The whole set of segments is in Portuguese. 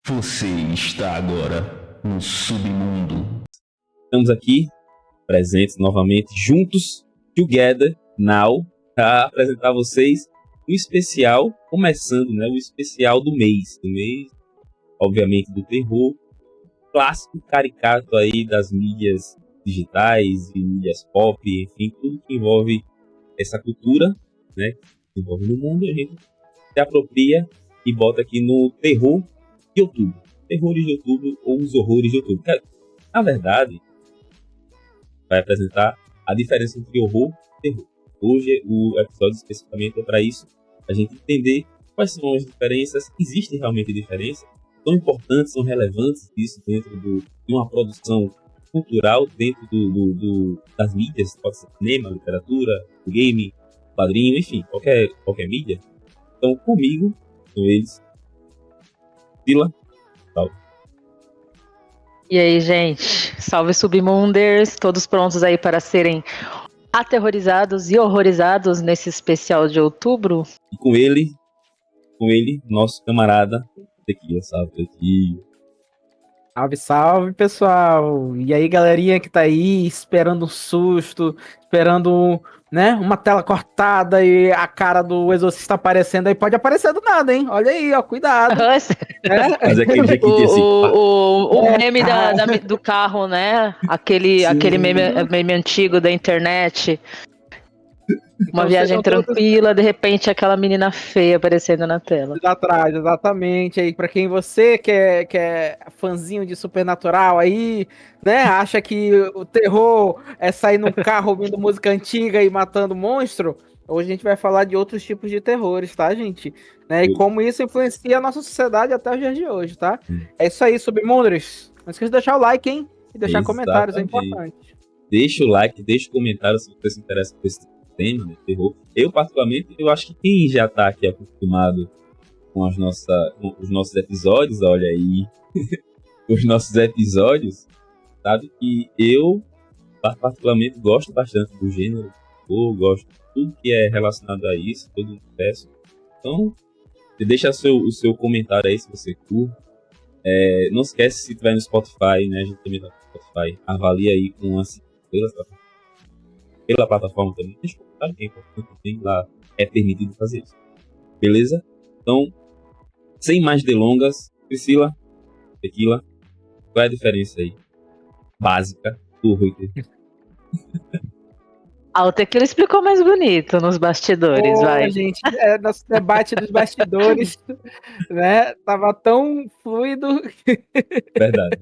Você está agora no submundo. Estamos aqui, presentes novamente, juntos, together, now, para apresentar a vocês o especial, começando, o especial do mês, obviamente, do terror, clássico, caricato aí das mídias digitais e mídias pop, enfim, tudo que envolve essa cultura, que envolve no mundo, a gente se apropria e bota aqui no terror de outubro. Terrores de outubro ou os horrores de outubro. Na verdade, vai apresentar a diferença entre horror e terror. Hoje o episódio especificamente é para isso, a gente entender quais são as diferenças, existem realmente diferenças, são importantes, são relevantes isso dentro de uma produção cultural, dentro das mídias, pode ser cinema, literatura, game, quadrinho, enfim, qualquer mídia. Então, comigo, com eles, Sila, salve. E aí, gente? Salve Submunders, todos prontos aí para serem aterrorizados e horrorizados nesse especial de outubro? E com ele, nosso camarada Tequila, salve Tequila. Salve, salve, pessoal! E aí, galerinha que tá aí esperando um susto, esperando, uma tela cortada e a cara do exorcista aparecendo aí. Pode aparecer do nada, hein? Olha aí, ó, cuidado. Mas é aquele jeito assim. O meme do carro, né? Aquele meme antigo da internet. Uma viagem tranquila, de repente aquela menina feia aparecendo na tela. Atrás, exatamente. Aí, pra quem você que é fãzinho de Supernatural aí, acha que o terror é sair num carro ouvindo música antiga e matando monstro, hoje a gente vai falar de outros tipos de terrores, tá, gente? E como isso influencia a nossa sociedade até os dias de hoje, tá? É isso aí, Submunders. Não esqueça de deixar o like, hein? E deixar comentários, é importante. Deixa o like, deixa o comentário se você se interessa por esse tema de terror. Eu, particularmente, eu acho que quem já tá aqui acostumado com os nossos episódios, olha aí, os nossos episódios, sabe que eu, particularmente, gosto bastante do gênero, eu gosto de tudo que é relacionado a isso, todo o universo. Então, deixa o seu comentário aí se você curte. Não esquece, se tiver no Spotify, a gente também tá no Spotify, avalia aí com uma pela plataforma também. Deixa eu comentar que é importante, tem lá, é permitido fazer isso. Beleza? Então, sem mais delongas, Priscila, Tequila, qual é a diferença aí básica do horror e terror? O Tequila explicou mais bonito nos bastidores, vai. Gente, nosso debate dos bastidores, tava tão fluido. Verdade.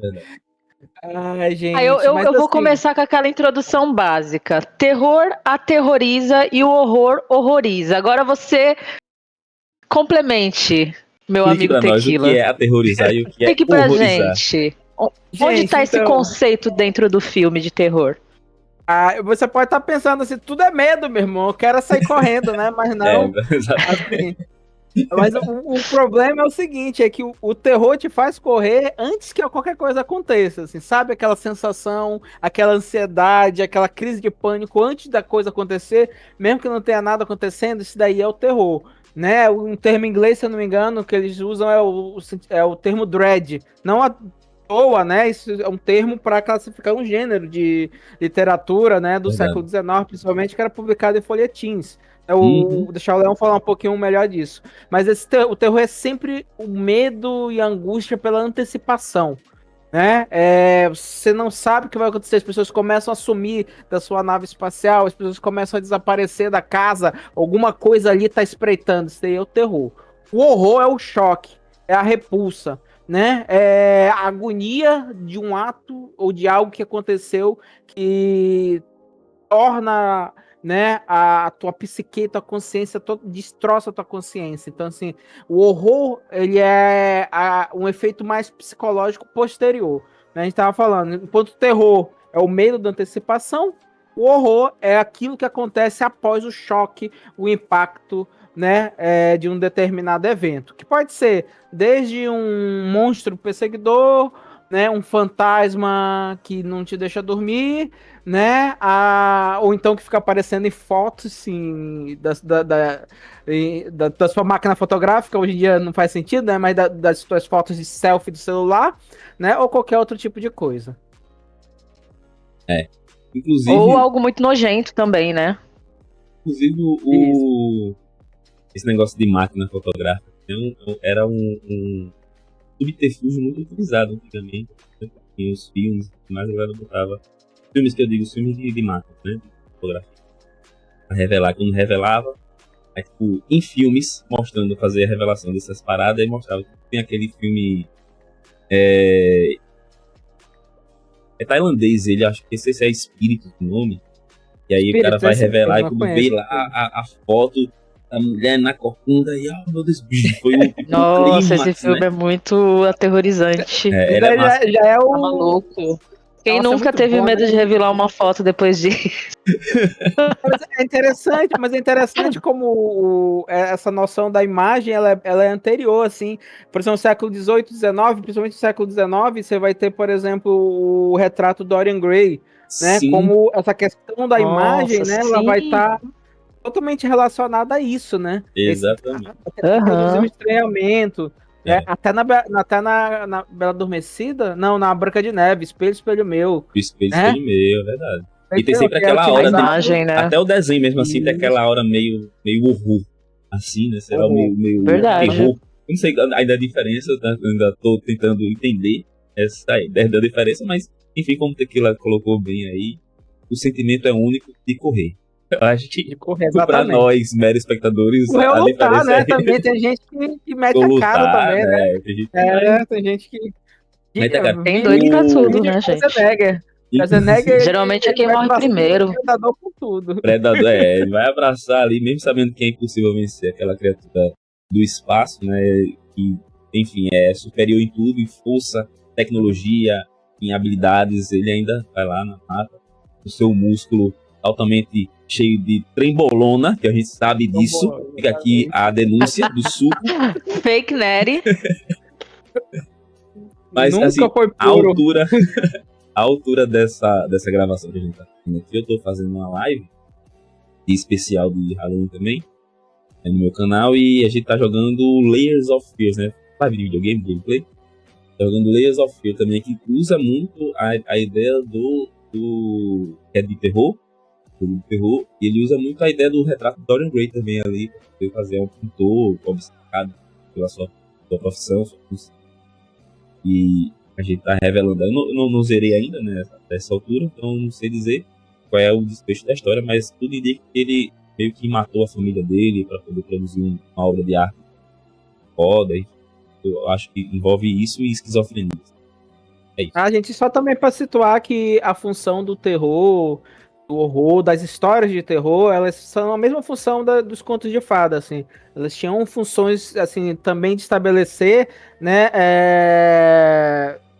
Ai, gente. Eu vou começar com aquela introdução básica. Terror aterroriza e o horror horroriza. Agora você complemente, meu amigo pra Tequila. Nós, o que é aterrorizar e o que é Explique pra horrorizar. gente. Onde está esse conceito dentro do filme de terror? Você pode estar pensando assim, tudo é medo, meu irmão. Eu quero sair correndo, Mas não. Assim, mas o problema é o seguinte, é que o terror te faz correr antes que qualquer coisa aconteça, assim, sabe? Aquela sensação, aquela ansiedade, aquela crise de pânico antes da coisa acontecer, mesmo que não tenha nada acontecendo, isso daí é o terror, Um termo em inglês, se eu não me engano, que eles usam é o termo dread, não à toa, Isso é um termo para classificar um gênero de literatura, do século XIX, principalmente, que era publicado em folhetins. Deixar o Leão falar um pouquinho melhor disso. Mas o terror é sempre o medo e a angústia pela antecipação. Você não sabe o que vai acontecer. As pessoas começam a sumir da sua nave espacial, as pessoas começam a desaparecer da casa, alguma coisa ali está espreitando. Isso aí é o terror. O horror é o choque, é a repulsa. É a agonia de um ato ou de algo que aconteceu que torna a tua psique, tua consciência, destroça a tua consciência. Então, assim, o horror, ele é um efeito mais psicológico posterior. A gente estava falando, enquanto o terror é o medo da antecipação, o horror é aquilo que acontece após o choque, o impacto, de um determinado evento. Que pode ser desde um monstro perseguidor, né? Um fantasma que não te deixa dormir, né? Ou então que fica aparecendo em fotos, sim, da sua máquina fotográfica. Hoje em dia não faz sentido, né? Mas das suas fotos de selfie do celular, né? Ou qualquer outro tipo de coisa. Inclusive, Ou algo muito nojento também, né? Inclusive, esse negócio de máquina fotográfica era um subterfúgio muito utilizado antigamente. Em os filmes, mas a galera botava. Filmes que eu digo, filmes de máquina, né? De fotografia. Pra revelar, quando revelava, aí, tipo, em filmes, mostrando, fazer a revelação dessas paradas, aí mostrava. Tem aquele filme. É tailandês, ele acho que esse é Espírito o nome. E aí o cara vai revelar e quando vê lá a foto da mulher na corcunda e meu Deus, foi o tipo, Nossa, clímax, esse filme é muito aterorizante. Ele é massa. Já é o Tá maluco. Quem Nossa, nunca é teve bom, medo né? de revelar uma foto depois disso? Mas é interessante como essa noção da imagem ela é anterior, assim. Por exemplo, no século XVIII, XIX, principalmente no século XIX, você vai ter, por exemplo, o retrato Dorian Gray, né? Sim. Como essa questão da imagem, né? Ela vai sim. estar totalmente relacionada a isso, né? Exatamente. Produzir um estranhamento. Até na Bela Adormecida? Não, na Branca de Neve, Espelho, Espelho Meu. O espelho meu, é verdade. E tem Entendeu? sempre Que é aquela a hora, imagem, né? até o desenho mesmo assim, tem Isso. aquela hora meio horror, assim, né? Sei lá, meio Verdade. terror. Eu não sei ainda a diferença, eu ainda tô tentando entender essa ideia da diferença, mas enfim, como o Tequila colocou bem aí, o sentimento é único de correr. Eu acho que De correr, pra exatamente. nós, meros espectadores, Correr ou a lutar, diferença né? é Também tem gente que mete ou a lutar, cara também, né? tem gente que Tem gente que. mete a cara. Tem doido pra tudo, Vídeo né, de Schwarzenegger. Inclusive, Schwarzenegger, Geralmente é quem vai morre pra cima do primeiro. predador com tudo. Predador, ele vai abraçar ali, mesmo sabendo que é impossível vencer aquela criatura do espaço, né? Que, enfim, é superior em tudo, em força, tecnologia, em habilidades. Ele ainda vai lá na mata, o seu músculo altamente cheio de trembolona, que a gente sabe disso. Fica aqui a denúncia do suco. Fake Nery. Mas, Nunca assim, foi a puro. altura dessa gravação que a gente tá fazendo aqui, eu tô fazendo uma live especial de Halloween também, no meu canal, e a gente tá jogando Layers of Fear, né? Live de videogame, gameplay. Tá jogando Layers of Fear também, que usa muito a ideia do que é de terror, e ele usa muito a ideia do retrato de Dorian Gray também ali, pra poder fazer um pintor obcecado pela sua profissão, sua função. E a gente tá revelando. Eu não zerei ainda, né, nessa altura, então não sei dizer qual é o desfecho da história, mas tudo indica que ele meio que matou a família dele para poder produzir uma obra de arte foda. Eu acho que envolve isso e esquizofrenia. É isso. A gente só também para situar que a função do terror, do horror, das histórias de terror, elas são a mesma função dos contos de fada, assim. Elas tinham funções, assim, também de estabelecer, né,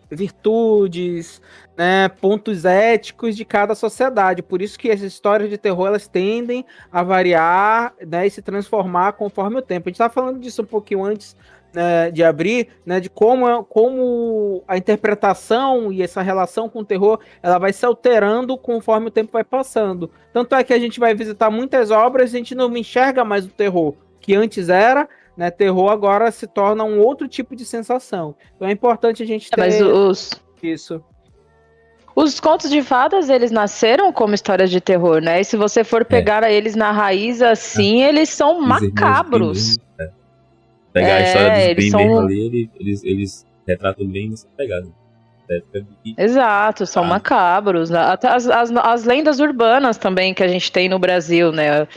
virtudes, né, pontos éticos de cada sociedade. Por isso que as histórias de terror, elas tendem a variar, né, e se transformar conforme o tempo. A gente estava falando disso um pouquinho antes, né, de abrir, né, de como a interpretação e essa relação com o terror, ela vai se alterando conforme o tempo vai passando. Tanto é que a gente vai visitar muitas obras e a gente não enxerga mais o terror que antes era, né? Terror agora se torna um outro tipo de sensação. Então é importante a gente ter isso. Os contos de fadas, eles nasceram como histórias de terror, né? E se você for pegar eles na raiz assim, eles são macabros. Pegar a história dos bem mesmo ali, eles retratam bem nessa pegada. Exato, são macabros. Até as lendas urbanas também que a gente tem no Brasil, né?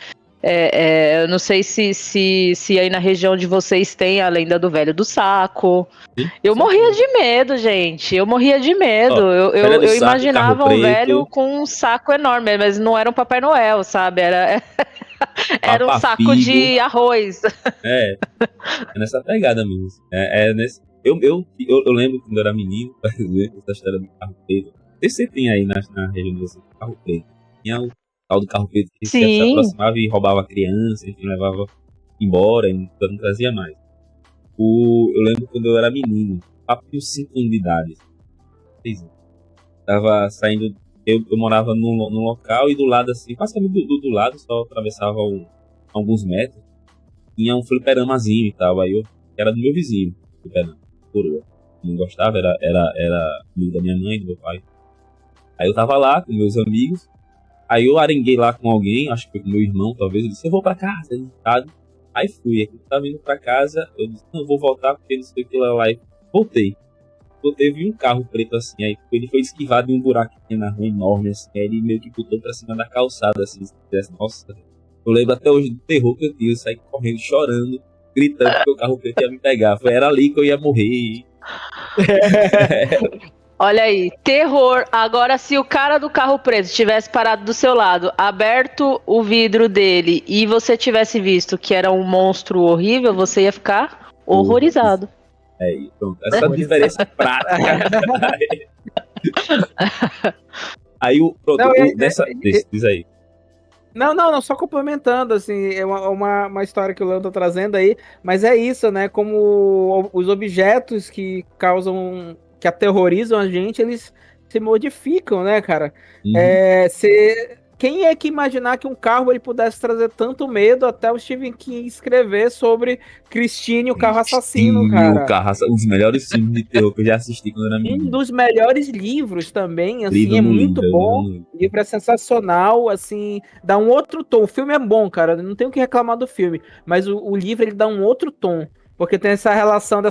Eu não sei se aí na região de vocês tem a lenda do velho do saco. Sim, eu morria de medo, gente. Eu morria de medo. Eu imaginava um velho com um saco enorme, mas não era um Papai Noel, sabe? Era um saco de arroz. É nessa pegada mesmo. Eu lembro quando eu era menino, por exemplo, essa história do carro preto. Você tem aí na região do carro preto. Tinha o tal do carro preto que se aproximava e roubava a criança, enfim, levava embora e não trazia mais. Eu lembro quando eu era menino, papo de 5 anos de idade. 6 anos. Tava saindo, eu morava num local e do lado assim, basicamente do lado, só atravessava alguns metros, tinha um fliperamazinho e tal, aí era do meu vizinho, fliperama, coroa. Não gostava, era amigo da minha mãe, do meu pai. Aí eu tava lá com meus amigos, aí eu arenguei lá com alguém, acho que foi com meu irmão, talvez, eu disse, eu vou pra casa, editado. Aí fui, aqui eu tava indo pra casa, eu disse, não, vou voltar porque não sei o que lá, e voltei. Vi um carro preto assim, aí ele foi esquivado de um buraco que tinha na rua enorme, assim, aí ele meio que botou pra cima da calçada, assim, nossa, eu lembro até hoje do terror que eu tive, eu saí correndo, chorando, gritando que o carro preto ia me pegar, era ali que eu ia morrer. Olha aí, terror. Agora, se o cara do carro preto tivesse parado do seu lado, aberto o vidro dele e você tivesse visto que era um monstro horrível, você ia ficar horrorizado. Aí, pronto. Essa diferença prática. Aí diz aí. Não, só complementando, assim, é uma história que o Leandro tá trazendo aí, mas é isso, né, como os objetos que que aterrorizam a gente, eles se modificam, né, cara? Uhum. Quem é que imaginar que um carro ele pudesse trazer tanto medo até o Stephen King escrever sobre Christine, o carro assassino, cara? Um dos melhores filmes de terror que eu já assisti quando era menino. Um dos melhores livros também, assim, é muito bom. O livro é sensacional, assim, dá um outro tom. O filme é bom, cara, não tenho o que reclamar do filme, mas o livro ele dá um outro tom, porque tem essa relação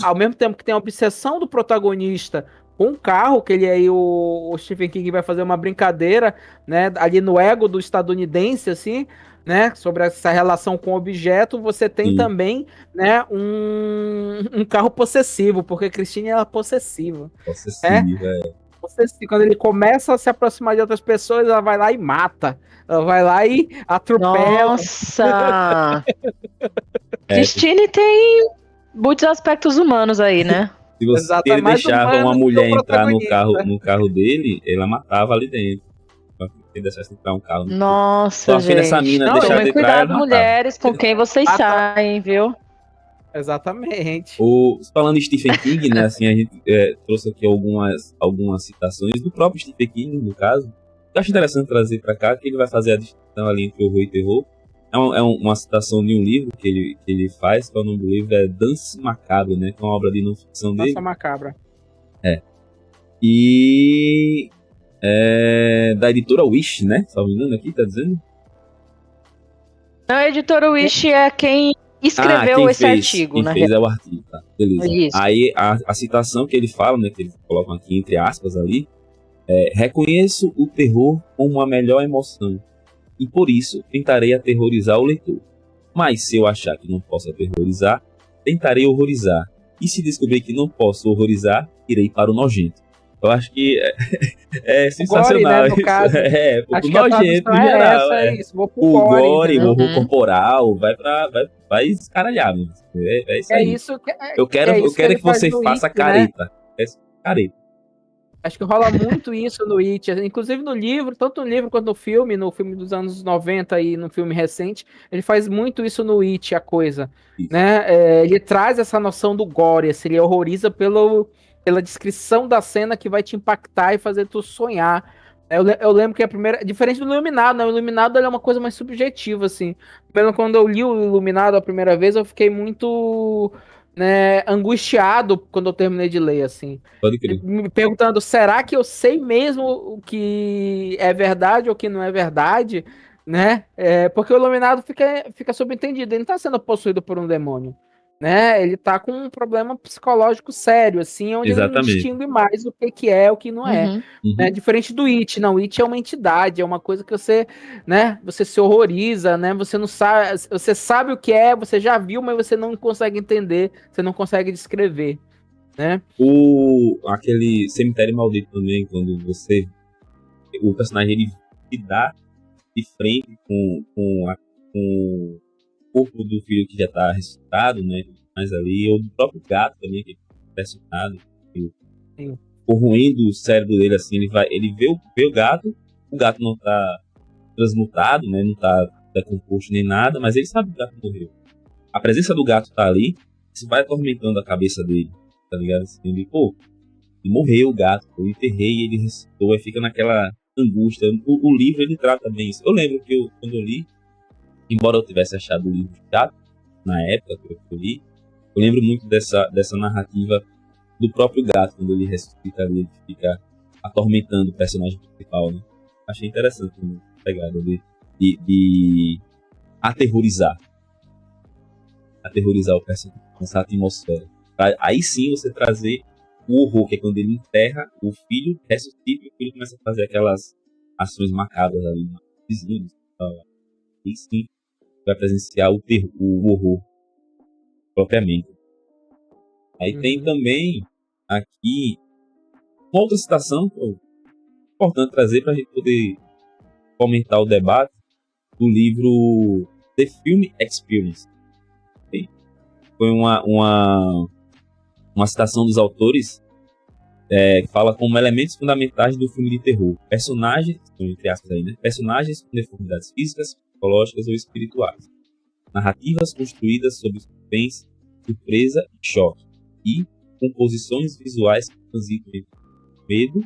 ao mesmo tempo que tem a obsessão do protagonista com o carro, que ele aí, o Stephen King vai fazer uma brincadeira, né, ali no ego do estadunidense, assim, né, sobre essa relação com o objeto, você tem também, né, um carro possessivo, porque Christine é possessiva. Possessiva, Quando ele começa a se aproximar de outras pessoas, ela vai lá e mata. Ela vai lá e atropela. Nossa! Christine tem muitos aspectos humanos aí, né? Se ele deixava uma mulher entrar no carro dele, ela matava ali dentro. Se ele deixasse entrar um carro. Nossa, gente. Essa mina Tomem cuidado, mulheres, com quem vocês saem, viu? Exatamente. Falando em Stephen King, né, assim, a gente trouxe aqui algumas citações do próprio Stephen King, no caso. Eu acho interessante trazer pra cá, que ele vai fazer a distinção ali entre horror e terror. É uma citação de um livro que ele faz, que é o nome do livro, é Dance Macabro, né, que é uma obra de não ficção dele. Dança Macabra. E da editora Wish, né, se não me engano aqui, tá dizendo? Não, a editora Wish é quem escreveu esse artigo, né? Quem fez é o artigo, tá? Beleza. Isso. Aí a citação que ele fala, né, que eles colocam aqui entre aspas ali, reconheço o terror como a melhor emoção e por isso tentarei aterrorizar o leitor. Mas se eu achar que não posso aterrorizar, tentarei horrorizar. E se descobrir que não posso horrorizar, irei para o nojento. Eu acho que é sensacional. Gore, né, no caso. Porque o nojento em geral. O gore, o horror corporal, vai escaralhar. É isso aí. Eu quero que você faça careta. Né? Careta. Acho que rola muito isso no It, inclusive no livro, tanto no livro quanto no filme dos anos 90 e no filme recente, ele faz muito isso no It, a coisa, né? Ele traz essa noção do gore, assim, ele horroriza pela descrição da cena que vai te impactar e fazer tu sonhar. Eu lembro que a primeira, diferente do Iluminado, né? O Iluminado ele é uma coisa mais subjetiva, assim. Pelo quando eu li o Iluminado a primeira vez, eu fiquei muito, né, angustiado quando eu terminei de ler, assim. Pode crer. Me perguntando, será que eu sei mesmo o que é verdade ou o que não é verdade, né? Porque o Iluminado fica subentendido, ele não tá sendo possuído por um demônio, né? Ele tá com um problema psicológico sério, assim, onde ele não distingue mais o que é o que não é. Né? Diferente do It, não, o It é uma entidade, é uma coisa que você, né, você se horroriza, né? Você não sabe, você sabe o que é, você já viu, mas você não consegue entender, você não consegue descrever, né? Aquele Cemitério Maldito também, quando o personagem ele se dá de frente com o corpo do filho que já tá ressuscitado, né? Mas ali, ou do próprio gato também, que é ressuscitado, corroendo o cérebro dele assim, ele vê o gato não tá transmutado, né? Não tá decomposto nem nada, mas ele sabe que o gato morreu. A presença do gato tá ali, isso vai atormentando a cabeça dele, tá ligado? Assim, ele, morreu o gato, eu enterrei, ele ressuscitou, aí fica naquela angústia. O livro, ele trata bem isso. Eu lembro que quando eu li, embora eu tivesse achado o livro chato, na época que eu li, eu lembro muito dessa narrativa do próprio gato, quando ele ressuscita ali, ele fica atormentando o personagem principal, né? Achei interessante a pegada de aterrorizar o personagem, essa atmosfera. Aí sim você trazer o horror, que é quando ele enterra o filho, ressuscita e o filho começa a fazer aquelas ações macabras ali nos vizinhos. Aí sim vai presenciar o horror propriamente. Aí tem também aqui uma outra citação que é importante trazer para a gente poder fomentar o debate do livro The Film Experience. Foi uma citação dos autores que fala como elementos fundamentais do filme de terror. Personagens, entre aspas aí, né? Personagens com deformidades físicas, psicológicas ou espirituais. Narrativas construídas sobre suspense, surpresa e choque. E composições visuais que transitam entre o medo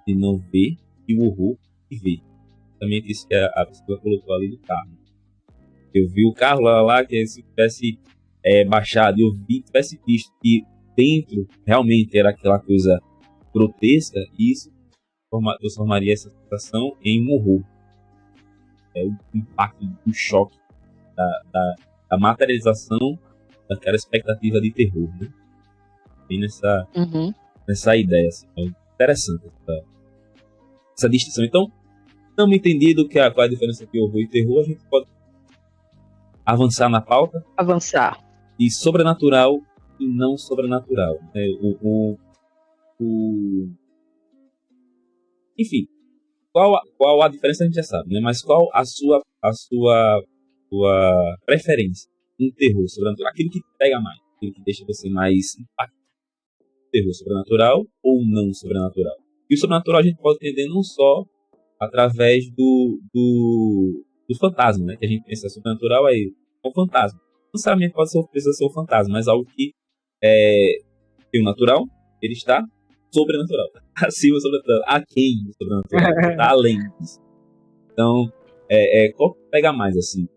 de não ver e o horror de ver. Também isso que a pessoa colocou ali do carro. Eu vi o carro lá que se tivesse baixado e eu tivesse visto que dentro realmente era aquela coisa grotesca, e isso transformaria essa situação em um horror. O impacto do choque da materialização daquela expectativa de terror, né? Bem nessa ideia, assim. É interessante essa distinção. Então, estamos entendido qual é a diferença entre horror e terror. A gente pode avançar na pauta. Avançar. E sobrenatural e não sobrenatural. Enfim, qual a diferença a gente já sabe, né? Mas qual a sua preferência em terror sobrenatural? Aquilo que pega mais, aquilo que deixa você mais impactado. Terror sobrenatural ou não sobrenatural? E o sobrenatural a gente pode entender não só através do fantasma, né? Que a gente pensa sobrenatural aí, é um fantasma. Não necessariamente precisa ser um fantasma, mas algo que tem o natural, ele está sobrenatural. Acima do sobrenatural, aquém do sobrenatural, está além disso. Então, qual pega mais, assim?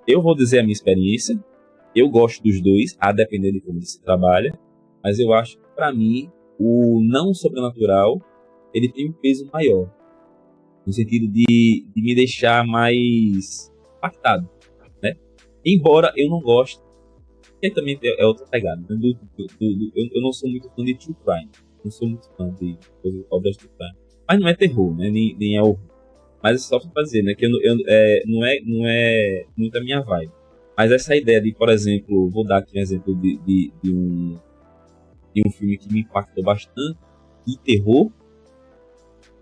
Eu vou dizer a minha experiência, eu gosto dos dois, a depender de como se trabalha, mas eu acho que, para mim, o não sobrenatural, ele tem um peso maior, no sentido de me deixar mais impactado, né? Embora eu não goste, que também é outra pegada, né? Eu não sou muito fã de true crime, não sou muito fã de obras de true crime, mas não é terror, né? Nem é horror, mas é só para dizer, né? Que não é muito a minha vibe. Mas essa ideia de, por exemplo, vou dar aqui um exemplo de um filme que me impactou bastante, de terror,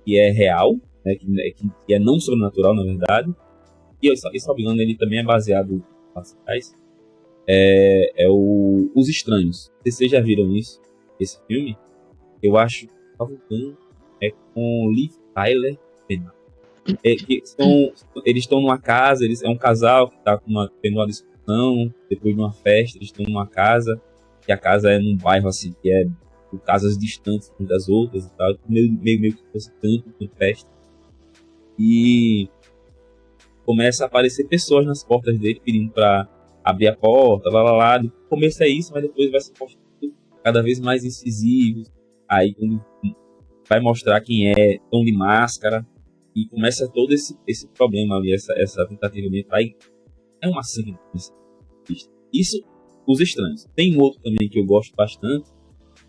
que é real, né? Que é não sobrenatural, na verdade, e se não me engano, ele também é baseado em fatos. Os Estranhos. Vocês já viram isso? Esse filme? Eu acho que é com Liv Tyler. Eles estão numa casa, é um casal que está tendo uma discussão depois de uma festa. Eles estão numa casa, que a casa é num bairro assim, que é por casas distantes umas das outras e tal, meio que fosse tanto com festa. E começa a aparecer pessoas nas portas dele pedindo para abrir a porta, lá. No começo é isso, mas depois vai se mostrando cada vez mais incisivo. Aí quando vai mostrar quem é, tom de máscara, e começa todo esse problema ali, essa tentativa de entrar. É uma cena. Isso, Os Estranhos. Tem um outro também que eu gosto bastante,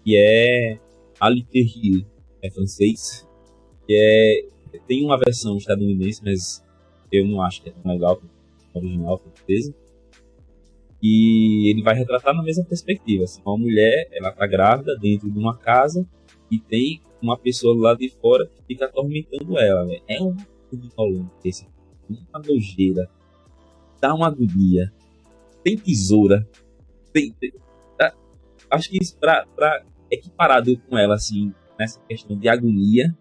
que é Ali Terrier, é francês, que tem uma versão estadunidense, mas eu não acho que é tão legal como a original, com certeza. E ele vai retratar na mesma perspectiva, assim, uma mulher, ela tá grávida dentro de uma casa e tem uma pessoa lá de fora que fica atormentando ela, né? É uma coisa esse, uma nojeira, dá uma agonia, tem tesoura, acho que isso pra equiparado com ela, assim, nessa questão de agonia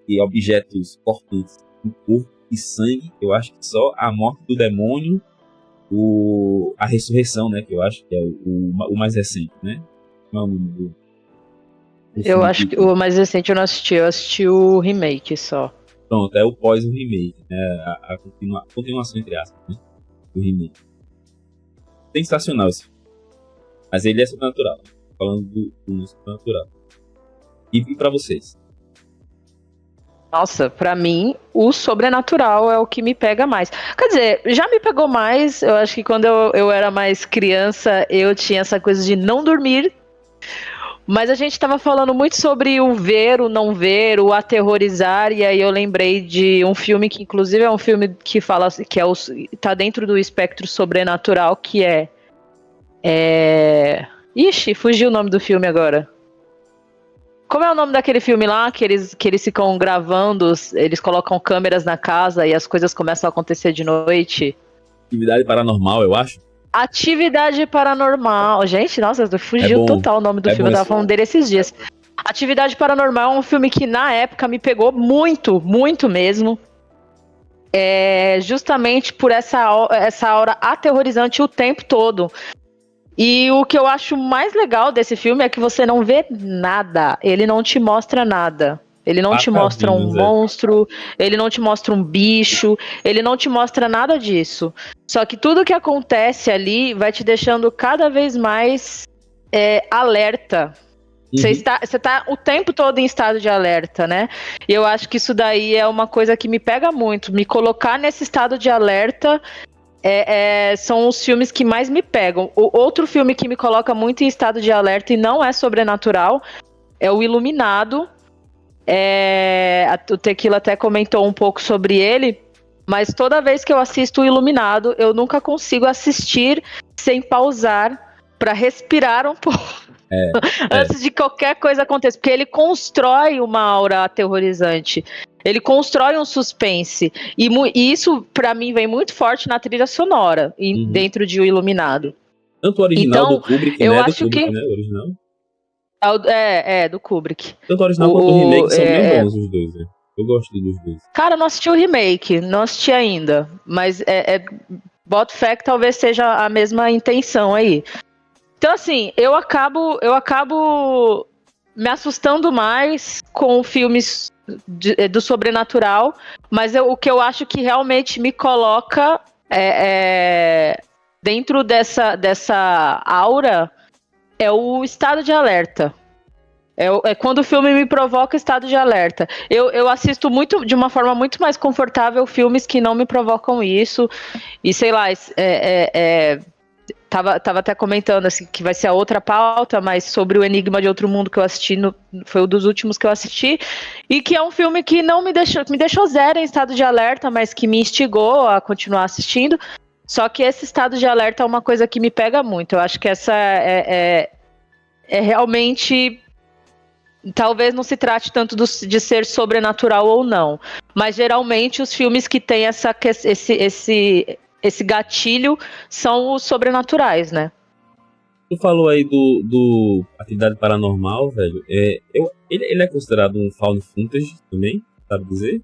de objetos cortantes no corpo e sangue, eu acho que só a morte do demônio, a ressurreição, né, que eu acho que é o mais recente, né? Não é o nome Eu acho que o mais recente eu não assisti, eu assisti o remake só. Pronto, é o pós o remake, né? A continuação, entre aspas, né? Do remake. Sensacional esse filme. Mas ele é sobrenatural. Falando do sobrenatural. E pra vocês? Nossa, pra mim, o sobrenatural é o que me pega mais. Quer dizer, já me pegou mais. Eu acho que quando eu era mais criança, eu tinha essa coisa de não dormir. Mas a gente tava falando muito sobre o ver, o não ver, o aterrorizar. E aí eu lembrei de um filme que, inclusive, é um filme que fala que tá dentro do espectro sobrenatural, que é. Ixi, fugiu o nome do filme agora. Como é o nome daquele filme lá que eles ficam gravando, eles colocam câmeras na casa e as coisas começam a acontecer de noite? Atividade Paranormal, eu acho. Atividade Paranormal. Gente, nossa, fugiu total o nome do filme, eu tava falando dele esses dias. Atividade Paranormal é um filme que na época me pegou muito, muito mesmo. Justamente por essa aura aterrorizante o tempo todo. E o que eu acho mais legal desse filme é que você não vê nada. Ele não te mostra nada. Ele não te mostra um monstro, ele não te mostra um bicho, ele não te mostra nada disso. Só que tudo que acontece ali vai te deixando cada vez mais alerta. Você tá o tempo todo em estado de alerta, né? E eu acho que isso daí é uma coisa que me pega muito. Me colocar nesse estado de alerta são os filmes que mais me pegam. O outro filme que me coloca muito em estado de alerta e não é sobrenatural é o Iluminado. O Tequila até comentou um pouco sobre ele, mas toda vez que eu assisto o Iluminado, eu nunca consigo assistir sem pausar para respirar um pouco. Antes de qualquer coisa acontecer, porque ele constrói uma aura aterrorizante. Ele constrói um suspense. E isso, pra mim, vem muito forte na trilha sonora, dentro de O Iluminado. Tanto o original do Kubrick, eu né? acho do Kubrick, que... né? O original. Do Kubrick. Tanto o original quanto o remake são bem bons os dois, né? Eu gosto dos dois. Cara, eu não assisti o remake, não assisti ainda. Mas boto fé que talvez seja a mesma intenção aí. Então, assim, eu acabo me assustando mais com filmes do sobrenatural, mas o que eu acho que realmente me coloca dentro dessa aura é o estado de alerta. É quando o filme me provoca estado de alerta. Eu assisto de uma forma muito mais confortável filmes que não me provocam isso. E sei lá, Tava até comentando assim, que vai ser a outra pauta, mas sobre o Enigma de Outro Mundo que eu assisti, foi um dos últimos que eu assisti, e que é um filme que não me deixou zero em estado de alerta, mas que me instigou a continuar assistindo. Só que esse estado de alerta é uma coisa que me pega muito. Eu acho que essa é realmente... Talvez não se trate tanto de ser sobrenatural ou não, mas geralmente os filmes que têm esse gatilho são os sobrenaturais, né? Tu falou aí do Atividade Paranormal, velho. Ele é considerado um found footage também, sabe dizer?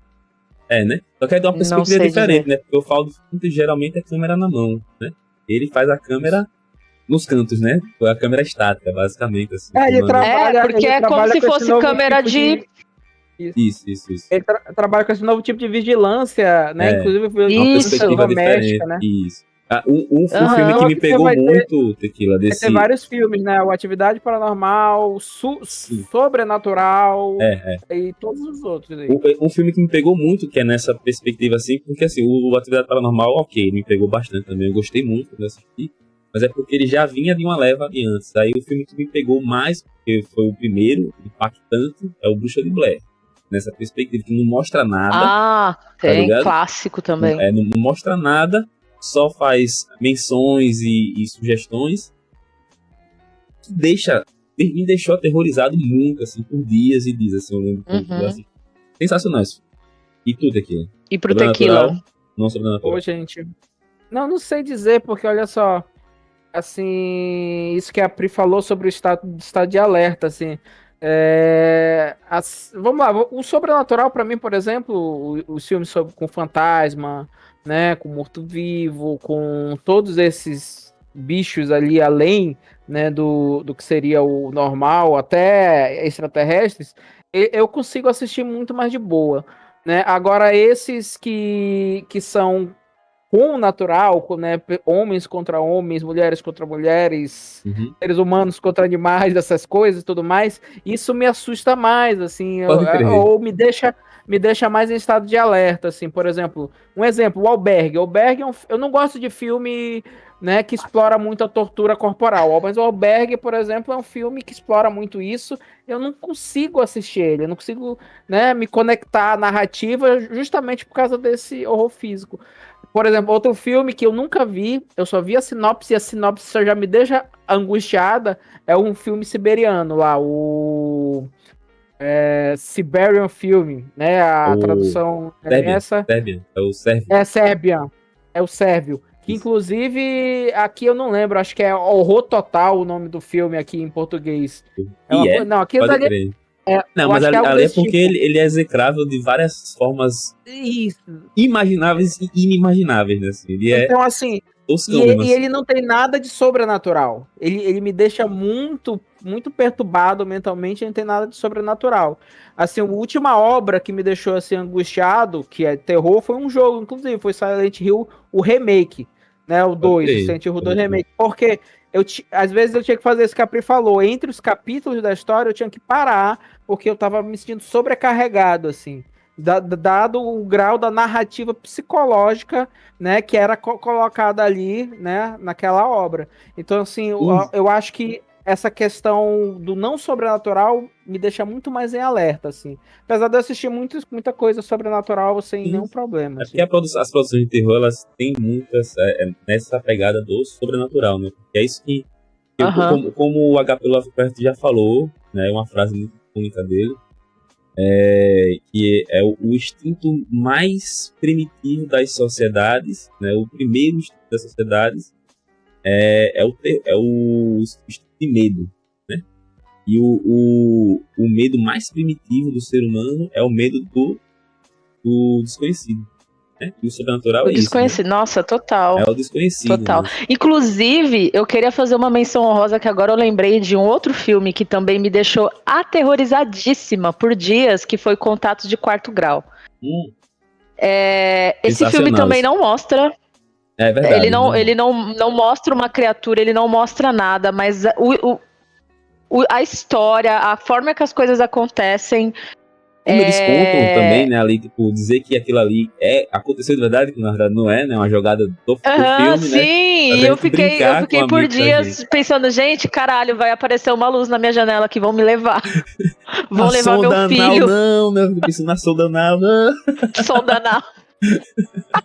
Né? Só que é de uma perspectiva diferente, né? Porque o found footage geralmente é câmera na mão, né? Ele faz a câmera nos cantos, né? A câmera estática, basicamente. Assim, porque é como se fosse câmera de... Isso. Ele trabalha com esse novo tipo de vigilância, né? Inclusive, uma perspectiva diferente, né? Isso. Um filme que me pegou muito, Tequila, desse... Vai ter vários filmes, né? O Atividade Paranormal, Sobrenatural e todos os outros aí. Um filme que me pegou muito, que é nessa perspectiva assim, porque assim, o Atividade Paranormal, ok, me pegou bastante também, eu gostei muito quando assisti, mas é porque ele já vinha de uma leva de antes. Aí o filme que me pegou mais, porque foi o primeiro, impactante, é o Bruxa de Blair. Nessa perspectiva, que não mostra nada. Tem clássico também. Não mostra nada, só faz menções e sugestões. Me deixou aterrorizado muito, assim, por dias e dias, assim, eu lembro. Sensacional isso. E tudo aqui. E pro Tequila? Não sobrenatural. Ô, gente. Não sei dizer, porque olha só. Assim, isso que a Pri falou sobre o estado de alerta, assim. Vamos lá, o sobrenatural para mim, por exemplo, os filmes com fantasma, né, com morto-vivo, com todos esses bichos ali além, né, do que seria o normal, até extraterrestres, eu consigo assistir muito mais de boa, né? Agora esses que são com o natural, né, homens contra homens, mulheres contra mulheres, seres humanos contra animais, essas coisas e tudo mais, isso me assusta mais, assim, ou me deixa mais em estado de alerta, assim, por exemplo, o Albergue. Eu não gosto de filme, né, que explora muito a tortura corporal, mas o Albergue, por exemplo, é um filme que explora muito isso. Eu não consigo assistir ele, eu não consigo, né, me conectar à narrativa justamente por causa desse horror físico. Por exemplo, outro filme que eu nunca vi, eu só vi a sinopse e a sinopse já me deixa angustiada, é um filme siberiano lá, o Siberian Film, né? A tradução é essa. Sérvia, é o Sérvio. É Sérvia, é o Sérvio. Que inclusive, aqui eu não lembro, acho que é Horror Total o nome do filme aqui em português. Não, aqui pode crer. Não, mas ali é porque ele é execrável de várias formas imagináveis e inimagináveis, né? Assim, então, assim, e ele não tem nada de sobrenatural. Ele me deixa muito, muito perturbado mentalmente, ele não tem nada de sobrenatural. Assim, a última obra que me deixou assim angustiado, que é terror, foi um jogo, inclusive, foi Silent Hill, o remake, né? O 2, o Silent Hill 2 remake. Porque às vezes eu tinha que fazer isso que a Pri falou, entre os capítulos da história eu tinha que parar, porque eu tava me sentindo sobrecarregado, assim, dado o grau da narrativa psicológica, né, que era colocada ali, né, naquela obra. Então, assim, eu acho que essa questão do não sobrenatural me deixa muito mais em alerta, assim. Apesar de eu assistir muita coisa sobrenatural sem nenhum problema. Assim. É porque as produções de terror, elas têm muitas nessa pegada do sobrenatural, né? Porque é isso que como o H.P. Lovecraft já falou, né, uma frase muito única dele, que é o instinto mais primitivo das sociedades, né? O primeiro instinto das sociedades é o instinto de medo, né? E o medo mais primitivo do ser humano é o medo do desconhecido, né? E o sobrenatural é isso. Desconhecido, né? Nossa, total. É o desconhecido. Total. Né? Inclusive, eu queria fazer uma menção honrosa que agora eu lembrei de um outro filme que também me deixou aterrorizadíssima por dias, que foi Contatos de Quarto Grau. Esse filme também não mostra. É verdade. Ele não mostra uma criatura, ele não mostra nada, mas a história, a forma que as coisas acontecem. Como eles contam também, né, ali, tipo, dizer que aquilo ali aconteceu de verdade, que na verdade não é, né, uma jogada do filme, sim, né? Sim, e eu fiquei por dias pensando, gente, caralho, vai aparecer uma luz na minha janela que vão me levar. Vão levar meu filho. Não, eu pensando na sonda anal, não. Sonda anal.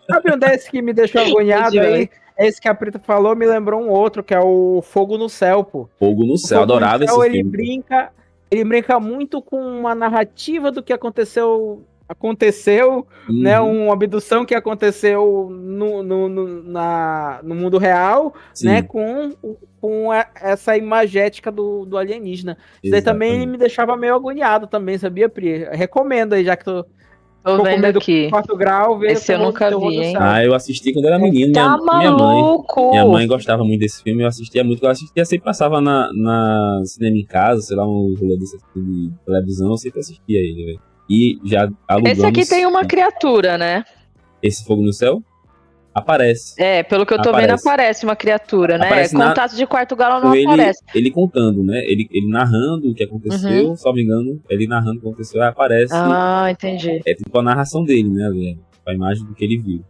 Sabe um desse que me deixou agoniado aí? Esse que a Preta falou me lembrou um outro, que é o Fogo no Céu, pô. Fogo no Céu, adorava esse filme. Ele brinca muito com uma narrativa do que aconteceu, né? Uma abdução que aconteceu no mundo real, né? Com essa imagética do alienígena. Isso daí também me deixava meio agoniado também, sabia, Pri? Recomendo aí, já que tô vendo aqui. 4 graus, esse eu nunca vi, hein? Eu assisti quando era menino. Minha mãe gostava muito desse filme, eu assistia muito. Eu assistia, sempre passava na cinema em casa, sei lá, um rolê de televisão, eu sempre assistia ele, velho. E já alugamos... Esse aqui tem uma criatura, né? Esse Fogo no Céu? Aparece. Pelo que eu tô vendo, aparece uma criatura, né? Contato de Quarto Grau não aparece. Ele contando, né? Ele narrando o que aconteceu, só me engano, ele narrando o que aconteceu, aparece. Entendi. É tipo a narração dele, né? A imagem do que ele viu.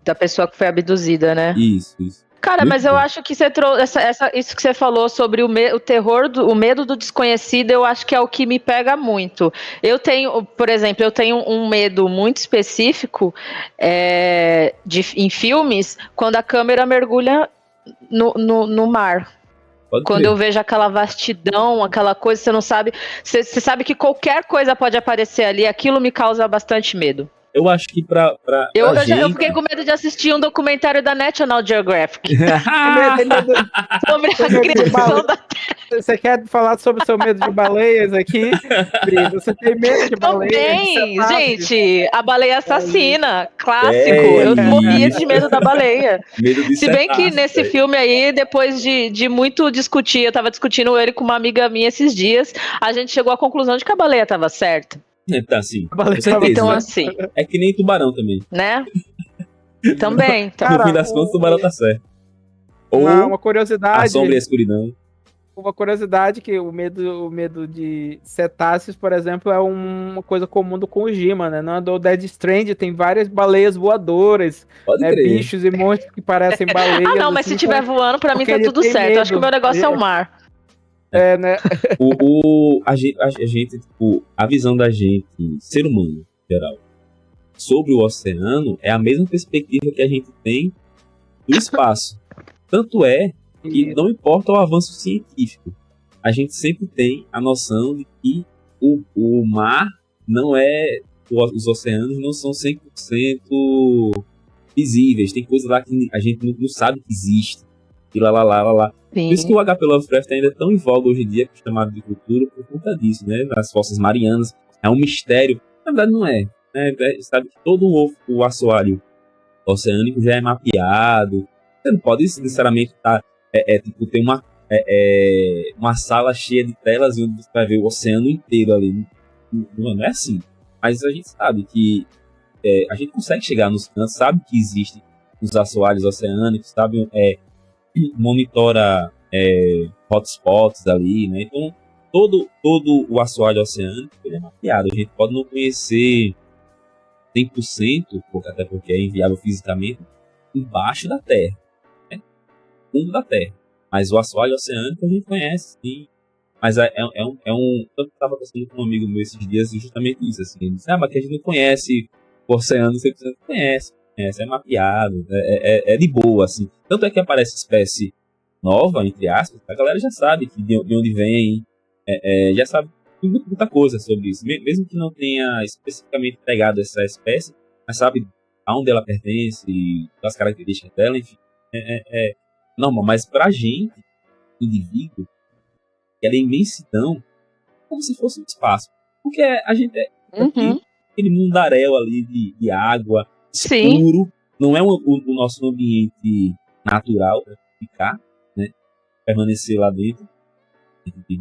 Da pessoa que foi abduzida, né? Isso. Cara, mas eu acho que você trouxe isso que você falou sobre o terror, o medo do desconhecido, eu acho que é o que me pega muito. Eu tenho, por exemplo, um medo muito específico em filmes, quando a câmera mergulha no mar. Quando eu vejo aquela vastidão, aquela coisa, você não sabe. Você sabe que qualquer coisa pode aparecer ali, aquilo me causa bastante medo. Eu acho que eu fiquei com medo de assistir um documentário da National Geographic sobre a criação da Terra. Você quer falar sobre o seu medo de baleias aqui? Brisa, você tem medo de baleias? Também, gente, a baleia assassina, clássico. É Eu morria isso. de medo da baleia. Medo de Se bem que cetáceos, nesse velho. filme aí, depois de muito discutir, eu tava discutindo ele com uma amiga minha esses dias, a gente chegou à conclusão de que a baleia tava certa. Tá, sim. A baleia Com certeza, Então, né? assim, É que nem tubarão também. né? Também. Então, Cara, No fim das contas, o tubarão tá certo. Ou uma a curiosidade. sombra e a escuridão. Uma curiosidade que o medo de cetáceos, por exemplo, é uma coisa comum do Kojima, né? No Dead Strand tem várias baleias voadoras, Pode né? crer. Bichos e monstros que parecem baleias. ah, não, mas se assim, tiver voando, pra mim porque tá ele tudo tem certo. Eu acho que o medo. meu negócio é o mar. É, né? A gente, tipo, a visão da gente, ser humano, em geral, sobre o oceano é a mesma perspectiva que a gente tem do espaço. Tanto é que não importa o avanço científico, a gente sempre tem a noção de que o mar não é... Os oceanos não são 100% visíveis. Tem coisa lá que a gente não sabe que existe. E lá. Sim. Por isso que o H.P. Lovecraft ainda é tão em voga hoje em dia, chamado de cultura, por conta disso, né? As fossas marianas. É um mistério. Na verdade, não é. Sabe que todo o assoalho oceânico já é mapeado. Você não pode necessariamente tipo, ter uma sala cheia de telas onde você vai ver o oceano inteiro ali. Não é assim. Mas a gente sabe que a gente consegue chegar nos cantos, sabe que existem os assoalhos oceânicos, sabe? Monitora hotspots ali, né? Então, todo o assoalho oceânico ele é mapeado. A gente pode não conhecer 100%, até porque é inviável fisicamente, embaixo da Terra, né? Fundo da Terra. Mas o assoalho oceânico a gente conhece, sim. Mas tanto que eu estava conversando com um amigo meu esses dias justamente isso, assim. Ele disse, mas que a gente não conhece o oceano 100%, conhece, é mapeado, é de boa, assim. Tanto é que aparece espécie nova, entre aspas, a galera já sabe de onde vem, já sabe muita coisa sobre isso. Mesmo que não tenha especificamente pegado essa espécie, mas sabe aonde ela pertence, as características dela, enfim. Normal, mas pra gente, indivíduo, aquela imensidão, como se fosse um espaço. Porque a gente aquele mundaréu ali de água, escuro, sim. Não é o nosso ambiente natural para ficar, né? Permanecer lá dentro,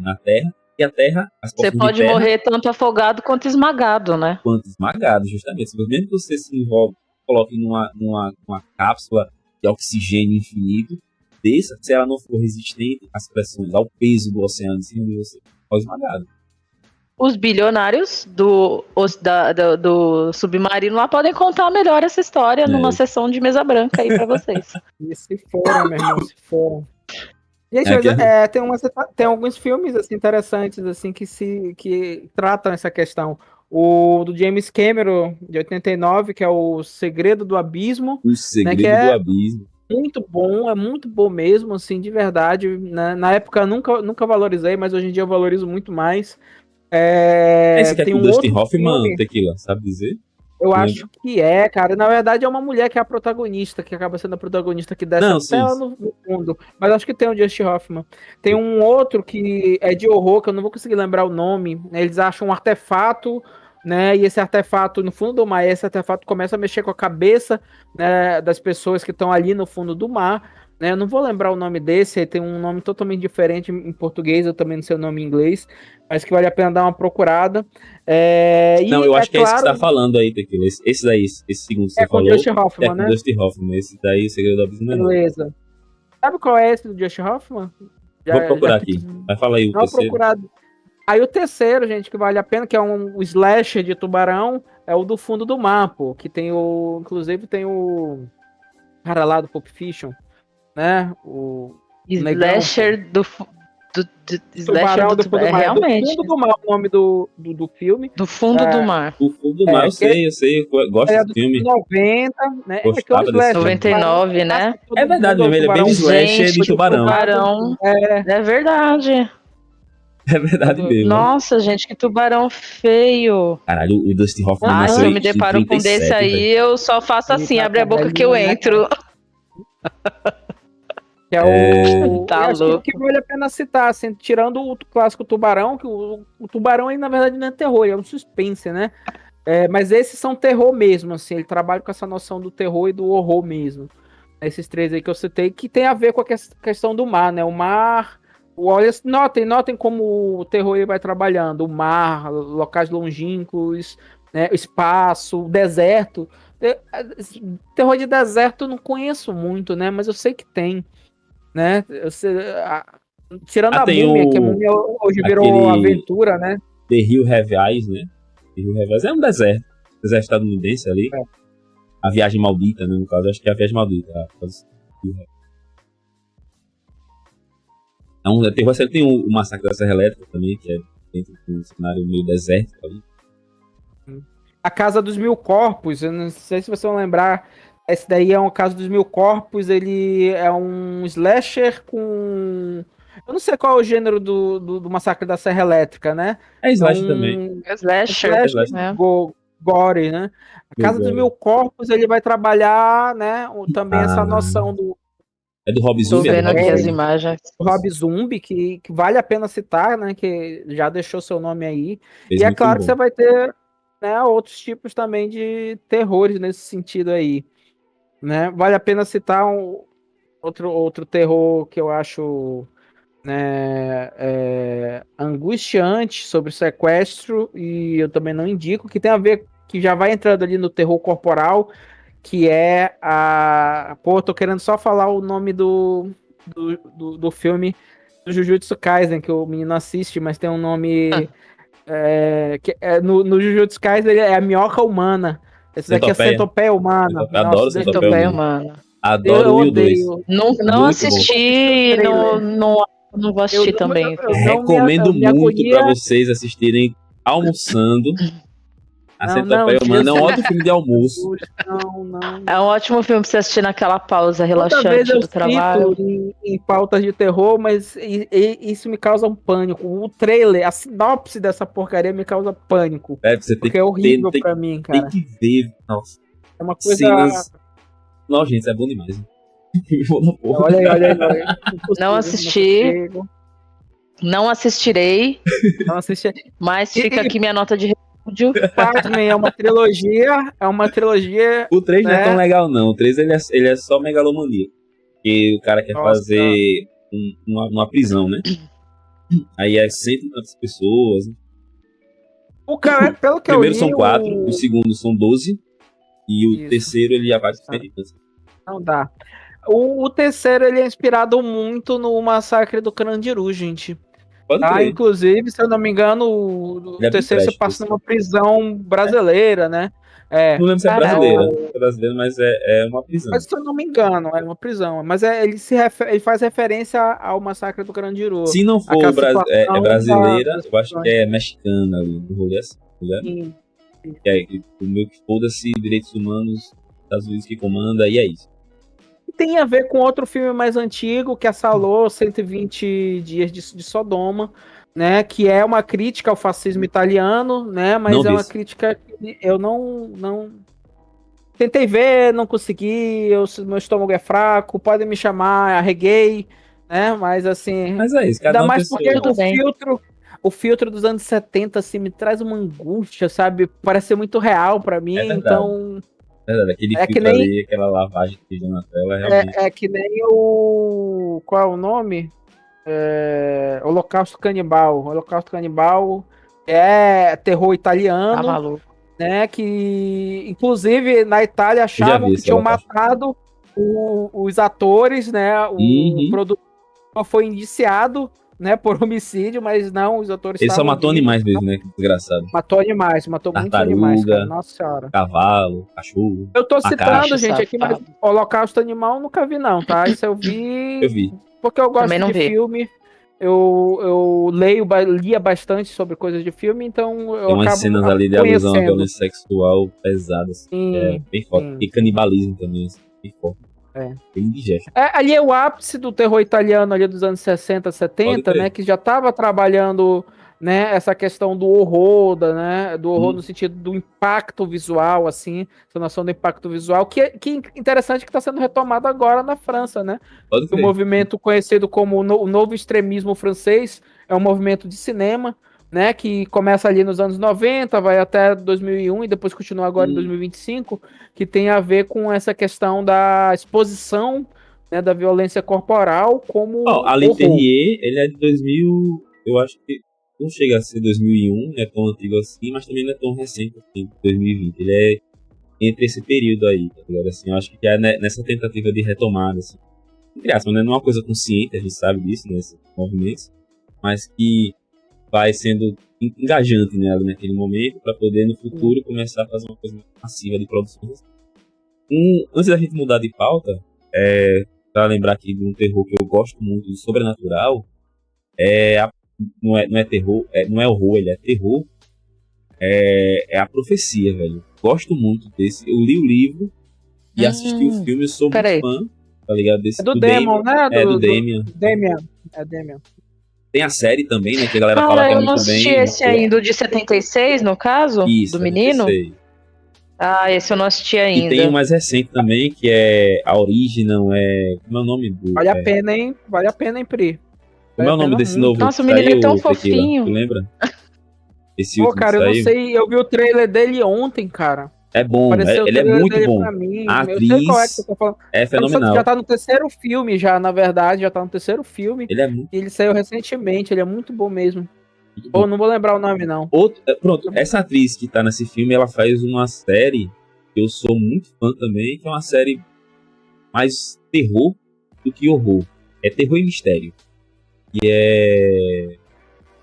na Terra. E a Terra, você pode morrer tanto afogado quanto esmagado, né? Quanto esmagado, justamente. Mesmo que você se envolve, coloque numa cápsula de oxigênio infinito, desça, se ela não for resistente às pressões, ao peso do oceano em cima de você, pode esmagado. Os bilionários do submarino lá podem contar melhor essa história numa sessão de mesa branca aí pra vocês. E se foram, meu irmão, se foram. Gente, tem alguns filmes assim, interessantes assim, que tratam essa questão. O do James Cameron, de 89, que é o Segredo do Abismo. O Segredo do Abismo. É muito bom mesmo, assim, de verdade. Né? Na época eu nunca valorizei, mas hoje em dia eu valorizo muito mais. Esse que é com o Dustin Hoffman, Tequila, sabe dizer? Eu acho que cara. Na verdade, é uma mulher que é a protagonista, que acaba sendo a protagonista que desce até lá no fundo. Mas acho que tem o Dustin Hoffman. Tem um outro que é de horror, que eu não vou conseguir lembrar o nome. Eles acham um artefato, né? E esse artefato, no fundo do mar, esse artefato começa a mexer com a cabeça, né, das pessoas que estão ali no fundo do mar. Né? Eu não vou lembrar o nome desse, tem um nome totalmente diferente em português, eu também não sei o nome em inglês, mas que vale a pena dar uma procurada. Eu acho que é esse que você tá falando aí, Tequila. Esse daí, esse segundo que você falou. É com o Dustin Hoffman, né? É com o Dustin Hoffman. Esse daí, o Segredo do Abismo. Beleza. Sabe qual é esse do Dustin Hoffman? Vou procurar aqui. Vai falar aí o terceiro. Procurado. Aí o terceiro, gente, que vale a pena, que é um slasher de tubarão, é o do Fundo do Mar, pô, que tem inclusive tem o cara lá do Pulp Fiction, né? O slasher do Tubarão do Fundo do Mar. Realmente. Do Fundo do Mar é o nome do filme. Do Fundo do Mar. Do Fundo do Mar, eu sei, eu gosto desse filme. 90, né? Gostava desse 99, né? É verdade mesmo, ele é bem slasher de tubarão. É verdade. É verdade mesmo. Nossa, gente, que tubarão feio. Caralho, o Dustin Hoffman se eu me deparo com desse aí, eu só faço assim, abre a boca que eu entro. Que é o. Tá acho louco. que vale a pena citar, assim, tirando o clássico Tubarão, que o Tubarão aí, na verdade, não é terror, é um suspense, né? Mas esses são terror mesmo, assim, ele trabalha com essa noção do terror e do horror mesmo. Esses três aí que eu citei, que tem a ver com a questão do mar, né? O mar. Olha, notem como o terror ele vai trabalhando. O mar, locais longínquos, né? O espaço, o deserto. Terror de deserto eu não conheço muito, né? Mas eu sei que tem, né? Tirando a tem múmia, que a múmia hoje virou aventura, né? The Hill Have Eyes, né? The Hill Have Eyes é um deserto estadunidense ali. A Viagem Maldita, né? No caso, acho que é a Viagem Maldita. Terror, você tem o Massacre da Serra Elétrica também, que é dentro de um cenário meio desértico ali. A Casa dos Mil Corpos, eu não sei se vocês vão lembrar, esse daí é uma Casa dos Mil Corpos, ele é um slasher com... Eu não sei qual é o gênero do Massacre da Serra Elétrica, né? É slasher também. É slasher, né? Gore, né? A Casa dos Mil Corpos, ele vai trabalhar, né, também essa noção do... É do Rob Zombie. Tô vendo aqui as imagens. O Rob Zombie, que vale a pena citar, né? Que já deixou seu nome aí. E é claro que você vai ter, né, outros tipos também de terrores nesse sentido aí. Né? Vale a pena citar outro terror que eu acho, né, angustiante sobre sequestro, e eu também não indico, que tem a ver, que já vai entrando ali no terror corporal, que é a... Pô, tô querendo só falar o nome do filme do Jujutsu Kaisen, que o menino assiste, mas tem um nome... no Jujutsu Kaisen é a minhoca humana. Esse daqui é Centopeia Humana. Eu adoro Centopeia Humana. Adoro eu o 1 e o 2. Não assisti, não vou assistir também. Recomendo muito pra vocês assistirem almoçando. A Centopeia Humana é um ótimo filme de almoço. É um ótimo filme pra você assistir naquela pausa relaxante do trabalho. Em pautas de terror, mas isso me causa um pânico. O trailer, a sinopse dessa porcaria me causa pânico. Porque é horrível pra mim, cara. Tem que ver. Nossa. É uma coisa... Cenas... Não, gente, isso é bom demais. Olha aí. Não assisti. Não assistirei. Não assisti. Mas fica aqui minha nota de Padme é uma trilogia. O 3 não é tão legal, não. O 3 ele é só megalomania. Porque o cara quer fazer uma prisão, né? Aí é 100 e tantas pessoas. O cara, pelo que primeiro são 4, o segundo são 12. E o terceiro ele já vai para 100 e tantas. Não dá. O terceiro ele é inspirado muito no Massacre do Carandiru, gente. Inclusive, se eu não me engano, o terceiro você passa numa prisão brasileira, né? Não lembro se é brasileira, mas é uma prisão. Mas se eu não me engano, é uma prisão. Mas ele faz referência ao Massacre do Carandiru. Se não for brasileira, eu acho que é mexicana ali, no rolê assim, né? O meu que foda-se direitos humanos, Estados Unidos que comanda, e é isso. Tem a ver com outro filme mais antigo, que é Salò, 120 Dias de Sodoma, né? Que é uma crítica ao fascismo italiano, né? Mas não uma crítica que eu não... Tentei ver, não consegui, meu estômago é fraco, podem me chamar, arreguei, né? Mas assim... Mas é isso, ainda mais porque o filtro dos anos 70, assim, me traz uma angústia, sabe? Parece ser muito real pra mim, então... Aquele filtro ali, aquela lavagem que fiz na tela, realmente... É que nem o... Qual é o nome? Holocausto Canibal. Holocausto Canibal é terror italiano, né? Que, inclusive, na Itália achavam que tinham matado os atores, né? O produtor foi indiciado, né, por homicídio, mas não, os atores ele só matou animais mesmo, né? Que desgraçado. Matou animais, matou muitos animais, cara. Nossa senhora. Cavalo, cachorro. Eu tô citando, gente, aqui, mas Holocausto Animal nunca vi, não, tá? Isso eu vi. Eu vi. Porque eu gosto de filme. Eu lia bastante sobre coisas de filme, então eu tem umas cenas ali de alusão à violência sexual pesada, assim, bem forte. E canibalismo também, assim, bem forte. Bem indigesto. Ali é o ápice do terror italiano ali dos anos 60, 70, né? Que já estava trabalhando né, essa questão do horror, né, do horror no sentido do impacto visual, assim, essa noção do impacto visual, que interessante que está sendo retomado agora na França, né? O movimento conhecido como o novo extremismo francês é um movimento de cinema, né, que começa ali nos anos 90, vai até 2001 e depois continua agora em 2025, que tem a ver com essa questão da exposição, né, da violência corporal como Alain Ferrier, ele é de 2000, eu acho que não chega a ser 2001, não é tão antigo assim, mas também não é tão recente assim, 2020. Ele é entre esse período aí, tá ligado? Assim, eu acho que é nessa tentativa de retomada, assim. Entre aspas, não é uma coisa consciente, a gente sabe disso, nesses movimentos, mas que vai sendo engajante, né, naquele momento, para poder no futuro começar a fazer uma coisa massiva de produções. Antes da gente mudar de pauta, para lembrar aqui de um terror que eu gosto muito, de sobrenatural, não é terror, não é horror, ele é terror. É a Profecia, velho. Gosto muito desse. Eu li o livro e assisti o filme, eu sou muito fã, tá ligado? Desse, é do Demon, né? É do Damian. É Damian. Tem a série também, né? Que a galera fala que é muito bem. Eu não assisti esse ainda, de 76, no caso? Isso, do menino? 76. Esse eu não assisti ainda. E tem o mais recente também, que é A Origem, não é... Como é o nome do... Vale a pena, hein? Vale a pena, hein, Pri? Como é o nome desse novo? Nossa, o menino é tão fofinho. Tu lembra? Esse Pô, último cara, eu não saiu? sei, eu vi o trailer dele ontem, cara. É bom, ele é muito bom. A atriz é fenomenal. Já tá no terceiro filme, na verdade, já tá no terceiro filme. Ele saiu recentemente, ele é muito bom mesmo. Pô, não vou lembrar o nome, não. Pronto, essa atriz que tá nesse filme, ela faz uma série que eu sou muito fã também, que é uma série mais terror do que horror. É terror e mistério. E é...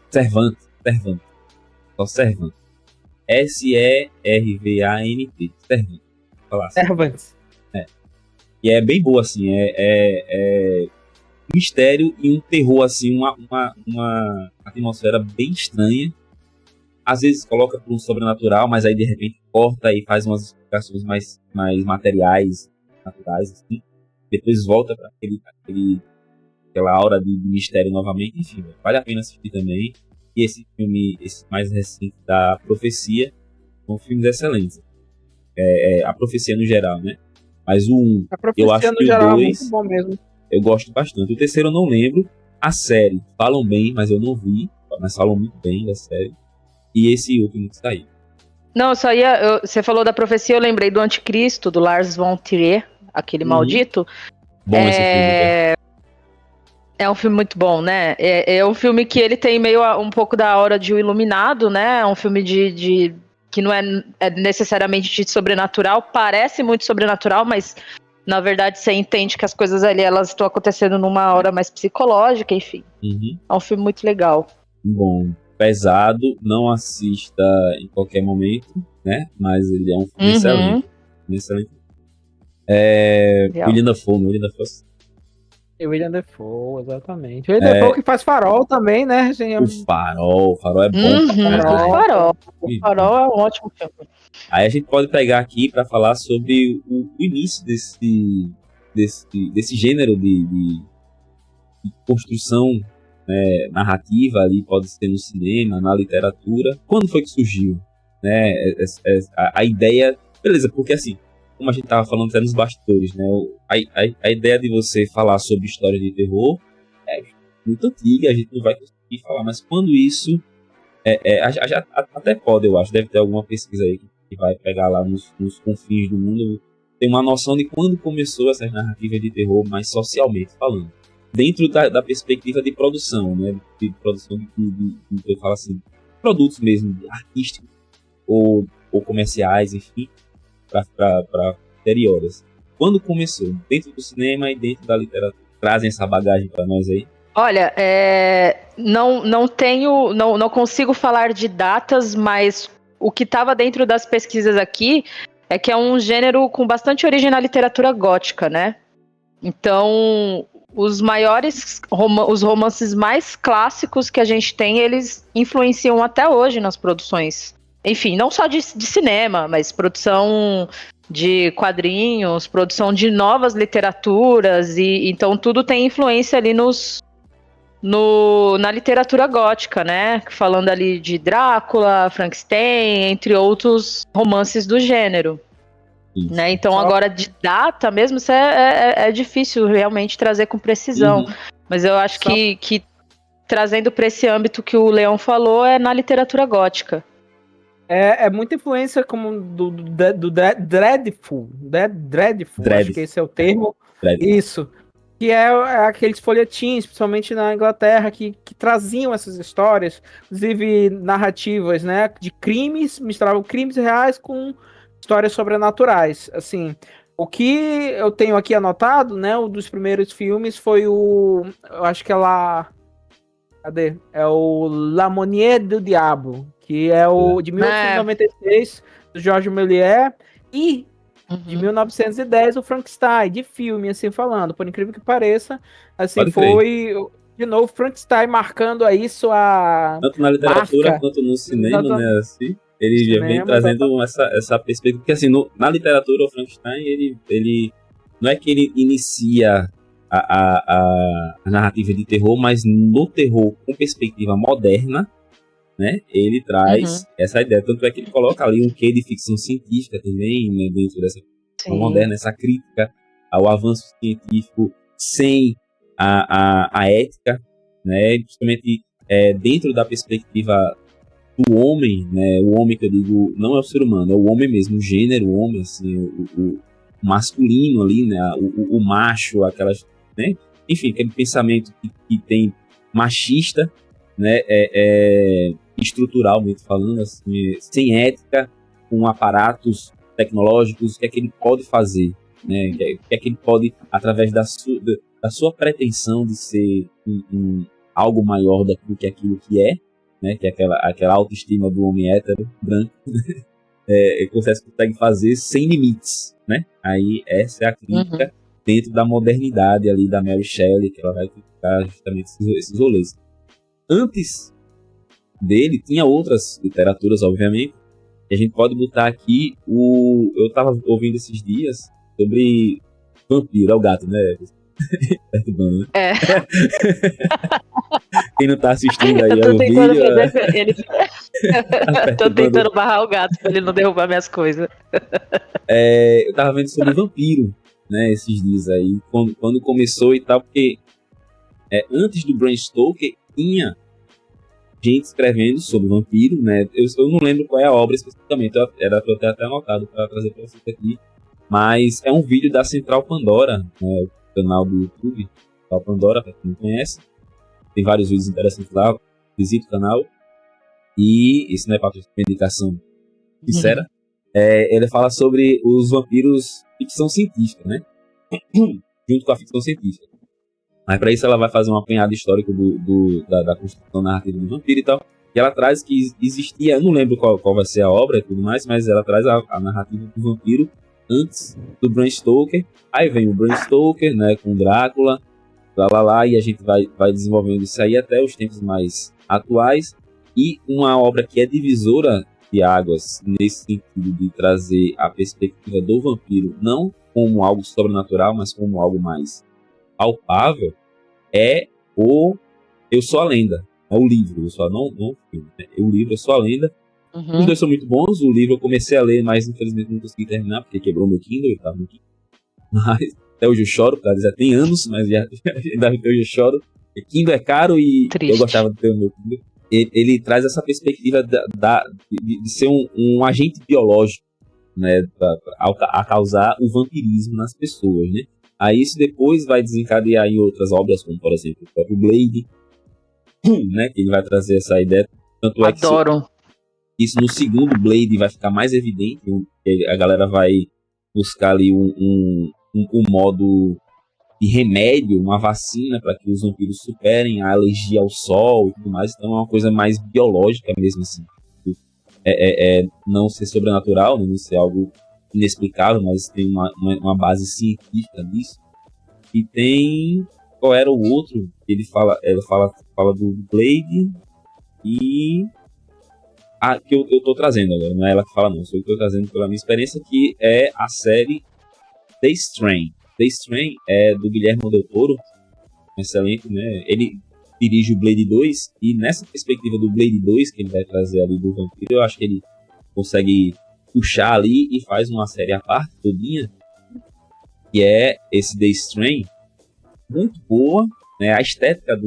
Servant. Só Servant. S-E-R-V-A-N-T. Servant. E é bem boa, assim. É um mistério e um terror, assim. Uma atmosfera bem estranha. Às vezes coloca para um sobrenatural, mas aí de repente corta e faz umas explicações mais materiais, naturais, assim. Depois volta para aquela aura de mistério novamente. Enfim, vale a pena assistir também. E esse filme, esse mais recente da Profecia, são filmes excelentes. A Profecia no geral, né? Mas o 1, eu acho que o 2, é muito bom mesmo. Eu gosto bastante. O terceiro eu não lembro. A série, falam bem, mas eu não vi. Mas falam muito bem da série. E esse último que saiu. Não, você falou da Profecia, eu lembrei do Anticristo, do Lars von Trier, aquele maldito. Bom esse filme, É um filme muito bom, né? É um filme que ele tem meio um pouco da aura de O Iluminado, né? É um filme que não é necessariamente de sobrenatural, parece muito sobrenatural, mas na verdade você entende que as coisas ali elas estão acontecendo numa hora mais psicológica, enfim. É um filme muito legal. Bom, pesado, não assista em qualquer momento, né? Mas ele é um filme excelente. Excelente. William Dafoe. William Dafoe, exatamente. William Dafoe que faz Farol também, né? O Farol é bom. O Farol é um ótimo filme. Aí a gente pode pegar aqui para falar sobre o início desse gênero de construção, né, narrativa ali, pode ser no cinema, na literatura. Quando foi que surgiu, né, a ideia? Beleza, porque assim, como a gente estava falando até nos bastidores, né? A ideia de você falar sobre história de terror é muito antiga, a gente não vai conseguir falar, mas quando isso... até pode, eu acho, deve ter alguma pesquisa aí que vai pegar lá nos confins do mundo, tem uma noção de quando começou essas narrativas de terror, mais socialmente falando. Dentro da perspectiva de produção, né? De produção de eu falo assim, produtos mesmo, artísticos ou comerciais, enfim, para interiores. Quando começou? Dentro do cinema e dentro da literatura. Trazem essa bagagem para nós aí? Olha, não consigo falar de datas, mas o que estava dentro das pesquisas aqui é que é um gênero com bastante origem na literatura gótica, né? Então, os romances mais clássicos que a gente tem, eles influenciam até hoje nas produções. Enfim, não só de cinema, mas produção de quadrinhos, produção de novas literaturas, e então tudo tem influência ali na literatura gótica, né? Falando ali de Drácula, Frankenstein, entre outros romances do gênero. Né? Então, agora de data mesmo, isso é difícil realmente trazer com precisão. Mas eu acho que trazendo para esse âmbito que o Leão falou, é na literatura gótica. É muita influência como do Dreadful. Dreadful, acho que esse é o termo. Isso. Que é aqueles folhetins, principalmente na Inglaterra, que traziam essas histórias, inclusive narrativas, né, de crimes, misturavam crimes reais com histórias sobrenaturais. Assim, o que eu tenho aqui anotado, né, um dos primeiros filmes foi eu acho que cadê? É o La Monnaie do Diabo, que é o de 1896, do Georges Méliès, e de 1910, o Frankenstein, de filme, assim, falando. Por incrível que pareça, assim, foi, de novo, Frankenstein marcando aí sua tanto na literatura marca, quanto no cinema, né, assim, ele já vem trazendo essa perspectiva, porque assim, na literatura, o Frankenstein, ele não é que ele inicia a narrativa de terror, mas no terror com perspectiva moderna, né, ele traz essa ideia, tanto é que ele coloca ali um quê de ficção científica também, né, dentro dessa ficção moderna, essa crítica ao avanço científico sem a ética, né, justamente dentro da perspectiva do homem, né, o homem que eu digo não é o ser humano, é o homem mesmo, o gênero, o homem, assim, o masculino ali, né, o macho, aquelas, né, enfim, aquele pensamento que tem machista, né, estruturalmente falando, assim, sem ética, com aparatos tecnológicos, o que é que ele pode fazer, né, o que é que ele pode, através da sua pretensão de ser algo maior daquilo que é, né, que é aquela autoestima do homem hétero, branco, que você consegue fazer sem limites, né, aí essa é a crítica dentro da modernidade ali da Mary Shelley, que ela vai criticar justamente esses rolês. Antes dele, tinha outras literaturas, obviamente, e a gente pode botar aqui eu estava ouvindo esses dias sobre vampiro, é o gato, né? Perturbando, né? Quem não tá assistindo aí eu ao vídeo... Tô tentando barrar o gato pra ele não derrubar minhas coisas. Eu tava vendo sobre vampiro, né, esses dias aí, quando começou e tal, porque antes do Bram Stoker tinha gente escrevendo sobre vampiro, né? Eu não lembro qual é a obra especificamente, era pra eu ter até anotado para trazer para vocês aqui, mas é um vídeo da Central Pandora, né, o canal do YouTube, Central Pandora, para quem não conhece, tem vários vídeos interessantes lá, visita o canal, e isso não é para indicação sincera, ele fala sobre os vampiros ficção científica, né? Junto com a ficção científica. Mas para isso ela vai fazer um apanhado histórico da construção narrativa do vampiro e tal. E ela traz que existia, eu não lembro qual vai ser a obra e tudo mais, mas ela traz a narrativa do vampiro antes do Bram Stoker. Aí vem o Bram Stoker, né, com Drácula, e a gente vai desenvolvendo isso aí até os tempos mais atuais. E uma obra que é divisora de águas nesse sentido de trazer a perspectiva do vampiro, não como algo sobrenatural, mas como algo mais palpável, é o Eu Sou a Lenda. É o livro, não o filme. Né? O livro Eu Sou a Lenda. Os dois são muito bons. O livro eu comecei a ler, mas infelizmente não consegui terminar, porque quebrou meu Kindle, eu tava no Kindle. Mas até hoje eu choro, porque já tem anos, mas ainda hoje eu choro. Kindle é caro e Triste. Eu gostava de ter o meu Kindle. Ele traz essa perspectiva de ser um agente biológico, né, a causar o vampirismo nas pessoas, né? Aí isso depois vai desencadear em outras obras, como por exemplo o próprio Blade, né, que ele vai trazer essa ideia. Tanto é que isso no segundo Blade vai ficar mais evidente, a galera vai buscar ali um modo de remédio, uma vacina para que os vampiros superem a alergia ao sol e tudo mais. Então é uma coisa mais biológica mesmo, assim. Não ser sobrenatural, não ser algo inexplicável, mas tem uma base científica nisso. E tem... Qual era o outro? Ele fala do Blade e... que eu tô trazendo agora, não é ela que fala não, sou eu que tô trazendo pela minha experiência, que é a série The Strain. The Strain é do Guillermo del Toro, excelente, né? Ele dirige o Blade 2, e nessa perspectiva do Blade 2, que ele vai trazer ali do vampiro, eu acho que ele consegue puxar ali e faz uma série à parte todinha, que é esse The Strain, muito boa, né? A estética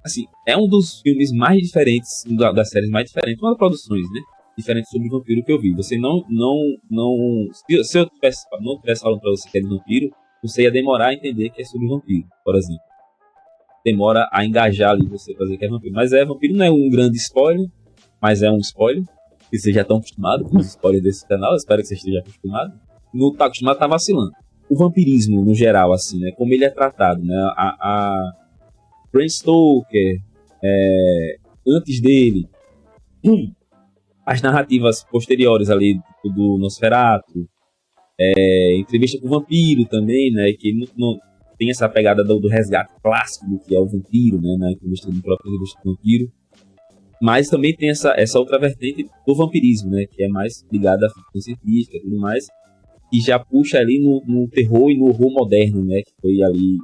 assim, é um dos filmes mais diferentes, das séries mais diferentes, uma das produções, né? Diferente sobre vampiro que eu vi. Você não se eu não tivesse falando pra você que é de vampiro, você ia demorar a entender que é sobre vampiro, por exemplo. Demora a engajar ali você fazer que é vampiro. Mas vampiro não é um grande spoiler, mas é um spoiler. E vocês já estão acostumados com os spoilers desse canal, eu espero que você esteja acostumado. Não tá acostumado, tá vacilando. O vampirismo, no geral, assim, né? Como ele é tratado, né? A Bram Stoker, antes dele, as narrativas posteriores ali do Nosferatu, entrevista com o vampiro também, né? Que não tem essa pegada do resgate clássico do que é o vampiro, né? Na entrevista do próprio entrevista do vampiro. Mas também tem essa outra vertente do vampirismo, né? Que é mais ligada à ficção científica e tudo mais. E já puxa ali no terror e no horror moderno, né? Que foi ali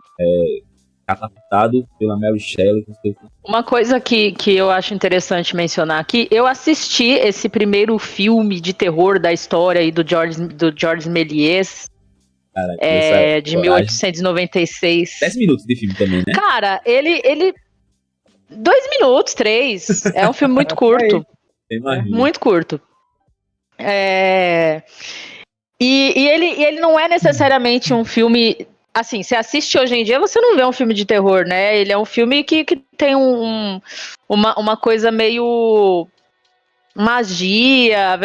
catapultado pela Mary Shelley. Uma coisa que eu acho interessante mencionar aqui, eu assisti esse primeiro filme de terror da história aí do Georges Méliès, de 1896. 10 minutos de filme também, né? Cara, ele 2 minutos, 3. É um filme muito curto. Muito curto. E ele não é necessariamente um filme. Assim, você assiste hoje em dia, você não vê um filme de terror, né? Ele é um filme que tem uma coisa meio magia.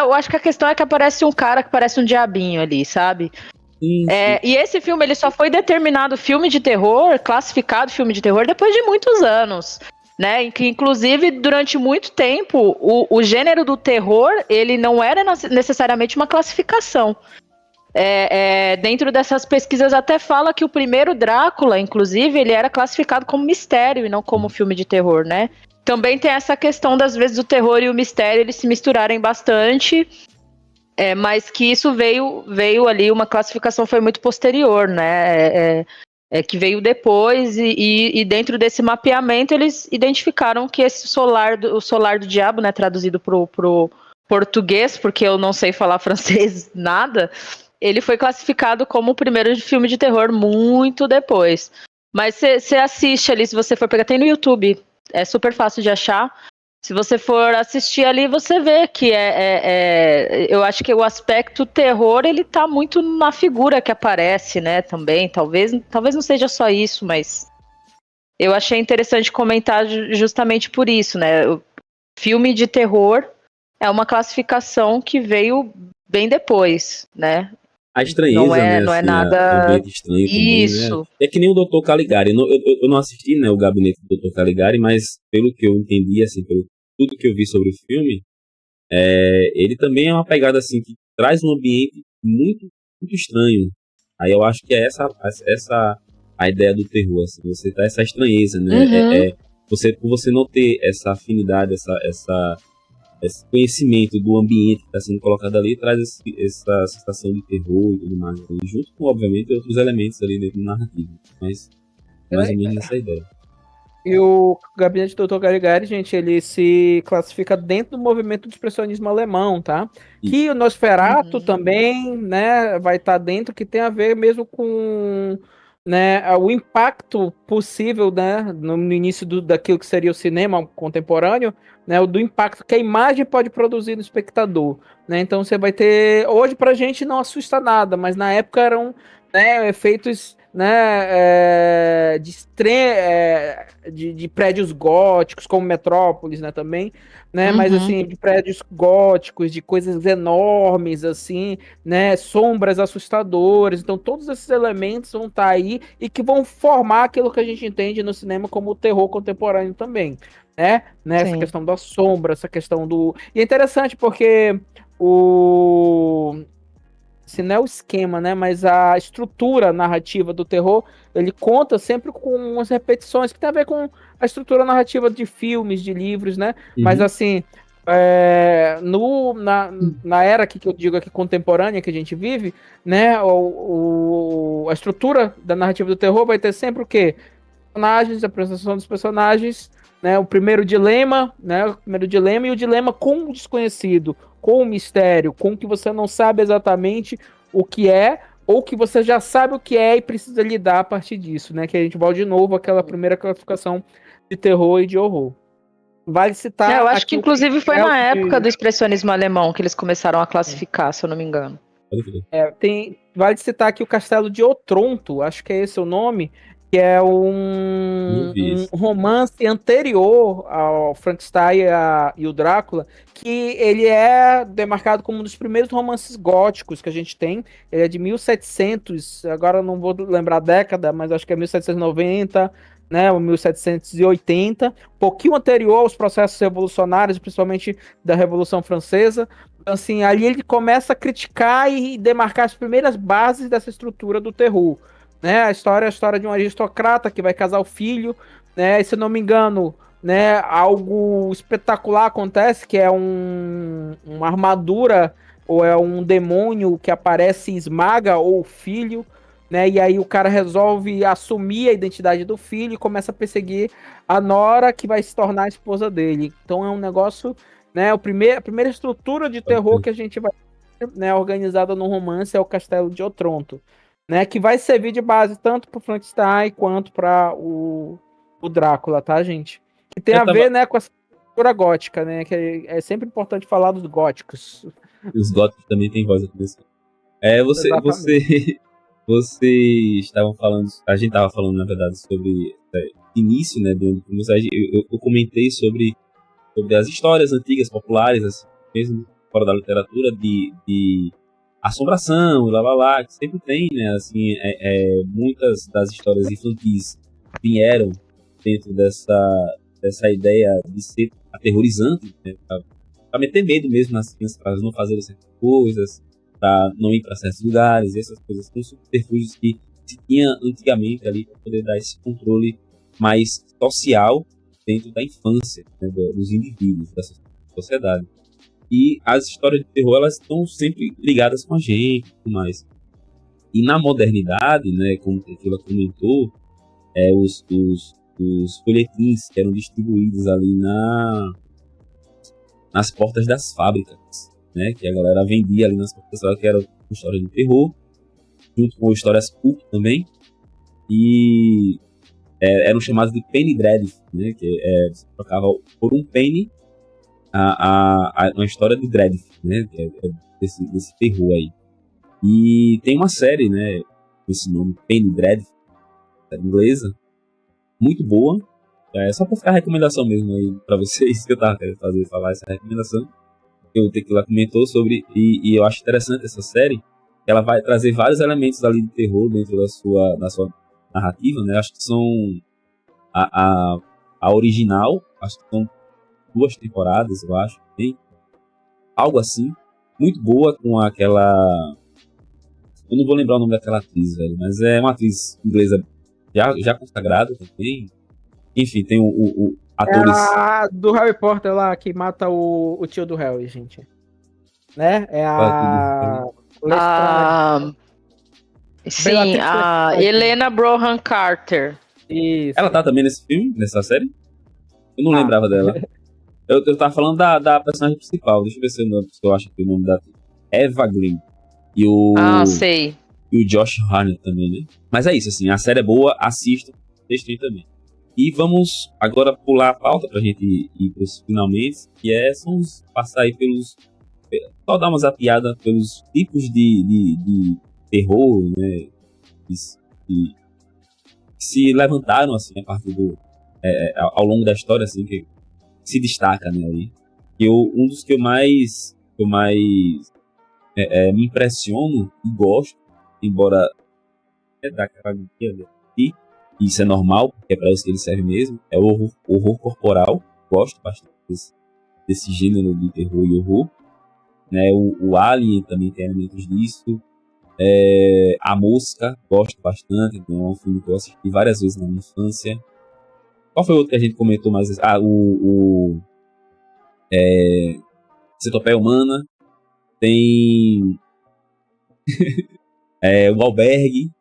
Eu acho que a questão é que aparece um cara que parece um diabinho ali, sabe? Sim. E esse filme ele só foi determinado filme de terror, classificado filme de terror, depois de muitos anos. Né? Em que, inclusive, durante muito tempo, o gênero do terror ele não era necessariamente uma classificação. Dentro dessas pesquisas até fala que o primeiro Drácula, inclusive, ele era classificado como mistério e não como filme de terror, né? Também tem essa questão das vezes o terror e o mistério eles se misturarem bastante, mas que isso veio ali, uma classificação foi muito posterior, né? Que veio depois e dentro desse mapeamento eles identificaram que esse o solar do diabo, né, traduzido pro português, porque eu não sei falar francês nada, ele foi classificado como o primeiro filme de terror muito depois. Mas você assiste ali, se você for pegar, tem no YouTube, é super fácil de achar. Se você for assistir ali, você vê que eu acho que o aspecto terror, ele tá muito na figura que aparece, né, também. Talvez não seja só isso, mas eu achei interessante comentar justamente por isso, né. O filme de terror é uma classificação que veio bem depois, né. A estranheza, né? Não é assim, nada. Estranho Isso. Também, né? É que nem o Dr. Caligari. Eu não assisti, né, o Gabinete do Dr. Caligari, mas pelo que eu entendi, assim, pelo tudo que eu vi sobre o filme, ele também é uma pegada assim que traz um ambiente muito, muito estranho. Aí eu acho que é essa a ideia do terror, assim, você tá essa estranheza, né? Por você não ter essa afinidade, esse conhecimento do ambiente que está sendo colocado ali, traz essa sensação de terror e tudo mais, né? Junto com, obviamente, outros elementos ali dentro do narrativo, mas mais ou menos essa ideia. E o Gabinete do Dr. Caligari, gente, ele se classifica dentro do movimento do expressionismo alemão, tá? Isso. Que o Nosferatu também, né, vai estar dentro, que tem a ver mesmo com, né, o impacto possível, né, no início daquilo que seria o cinema contemporâneo, né, do impacto que a imagem pode produzir no espectador, né? Então você vai ter, hoje pra gente não assusta nada, mas na época eram, né, efeitos, né, de prédios góticos, como Metrópolis, né, também, né, mas assim, de prédios góticos, de coisas enormes, assim, né, sombras assustadoras. Então todos esses elementos vão estar aí e que vão formar aquilo que a gente entende no cinema como o terror contemporâneo também, né, essa questão da sombra, essa questão do... E é interessante porque se não é o esquema, né, mas a estrutura narrativa do terror, ele conta sempre com umas repetições que tem a ver com a estrutura narrativa de filmes, de livros, né, mas assim, na era que eu digo aqui contemporânea que a gente vive, né, a estrutura da narrativa do terror vai ter sempre o quê? personagens, a apresentação dos personagens, né? O primeiro dilema, né? O primeiro dilema e o dilema com o desconhecido, com o mistério, com o que você não sabe exatamente o que é, ou que você já sabe o que é e precisa lidar a partir disso, né? Que a gente volta de novo àquela primeira classificação de terror e de horror. Vale citar Eu acho que aqui inclusive foi na época do expressionismo alemão que eles começaram a classificar, se eu não me engano. Vale citar aqui o Castelo de Otronto, acho que é esse o nome, que é um romance anterior ao Frankenstein e o Drácula, que ele é demarcado como um dos primeiros romances góticos que a gente tem. Ele é de 1700, agora eu não vou lembrar a década, mas acho que é 1790, né, ou 1780, um pouquinho anterior aos processos revolucionários, principalmente da Revolução Francesa. Assim, ali ele começa a criticar e demarcar as primeiras bases dessa estrutura do terror, né? A história é a história de um aristocrata que vai casar o filho, né? E, se eu não me engano, né, algo espetacular acontece, que é uma armadura ou é um demônio que aparece e esmaga o filho, né? E aí o cara resolve assumir a identidade do filho e começa a perseguir a nora que vai se tornar a esposa dele. Então é um negócio, né? A primeira estrutura de terror que a gente vai ter, né, organizada no romance é o Castelo de Otronto, né? Que vai servir de base tanto para o Frankenstein quanto para o Drácula, tá, gente? Que tem a ver, né, com essa cultura gótica, né? Que é sempre importante falar dos góticos. Os góticos também têm voz aqui nesse. Você estavam falando, a gente estava falando, na verdade, sobre início, né, eu comentei sobre as histórias antigas, populares, assim, mesmo fora da literatura, de assombração, lá, que sempre tem, né, assim, muitas das histórias infantis vieram dentro dessa ideia de ser aterrorizante, né, para meter medo mesmo nas crianças, para não fazer certas coisas, para não ir para certos lugares, essas coisas, são subterfúgios que se tinha antigamente ali para poder dar esse controle mais social dentro da infância, né, dos indivíduos, da sociedade. E as histórias de terror, elas estão sempre ligadas com a gente e tudo mais. E na modernidade, né, como a Tequila comentou, os folhetins que eram distribuídos ali nas portas das fábricas, né, que a galera vendia ali nas portas das fábricas, que eram histórias de terror, junto com histórias pulp também, e eram chamados de penny dread, né, que você trocava por um penny uma história de dread, né, que é desse terror aí. E tem uma série, né, com esse nome, Penny Dread, série inglesa, muito boa. É só pra ficar a recomendação mesmo aí pra vocês, que eu tava querendo falar essa recomendação. O Tequila comentou sobre, e eu acho interessante essa série, ela vai trazer vários elementos ali de terror dentro da sua narrativa, né? Acho que são a original, acho que são 2 temporadas, eu acho, tem algo assim, muito boa, com aquela, eu não vou lembrar o nome daquela atriz, velho, mas é uma atriz inglesa já consagrada também. Enfim, tem o atores... É a do Harry Potter lá, que mata o tio do Harry, gente. Né? É a... Sim, a Helena Bonham Carter. Isso. Ela tá também nesse filme, nessa série? Eu não lembrava dela. Eu tava falando da personagem principal. Deixa eu ver se eu acho que o nome da... Eva Green. Sei. E o Josh Hartnett também, né? Mas é isso, assim, a série é boa, assistam, testem também. E vamos agora pular a pauta pra gente ir pros finalmente, que passar aí só dar uma zapiada pelos tipos de terror, né? Que se levantaram, assim, a partir ao longo da história, assim, que se destaca, né, aí. Um dos que eu mais me impressiono e gosto, embora da caralhinha aqui, isso é normal, porque é para isso que ele serve mesmo, é o horror corporal. Gosto bastante desse gênero de terror e horror, né? O Alien também tem elementos disso. A Mosca, gosto bastante, então é um filme que eu assisti várias vezes na minha infância. Qual foi o outro que a gente comentou mais? Centopeia Humana. Tem o Albergue,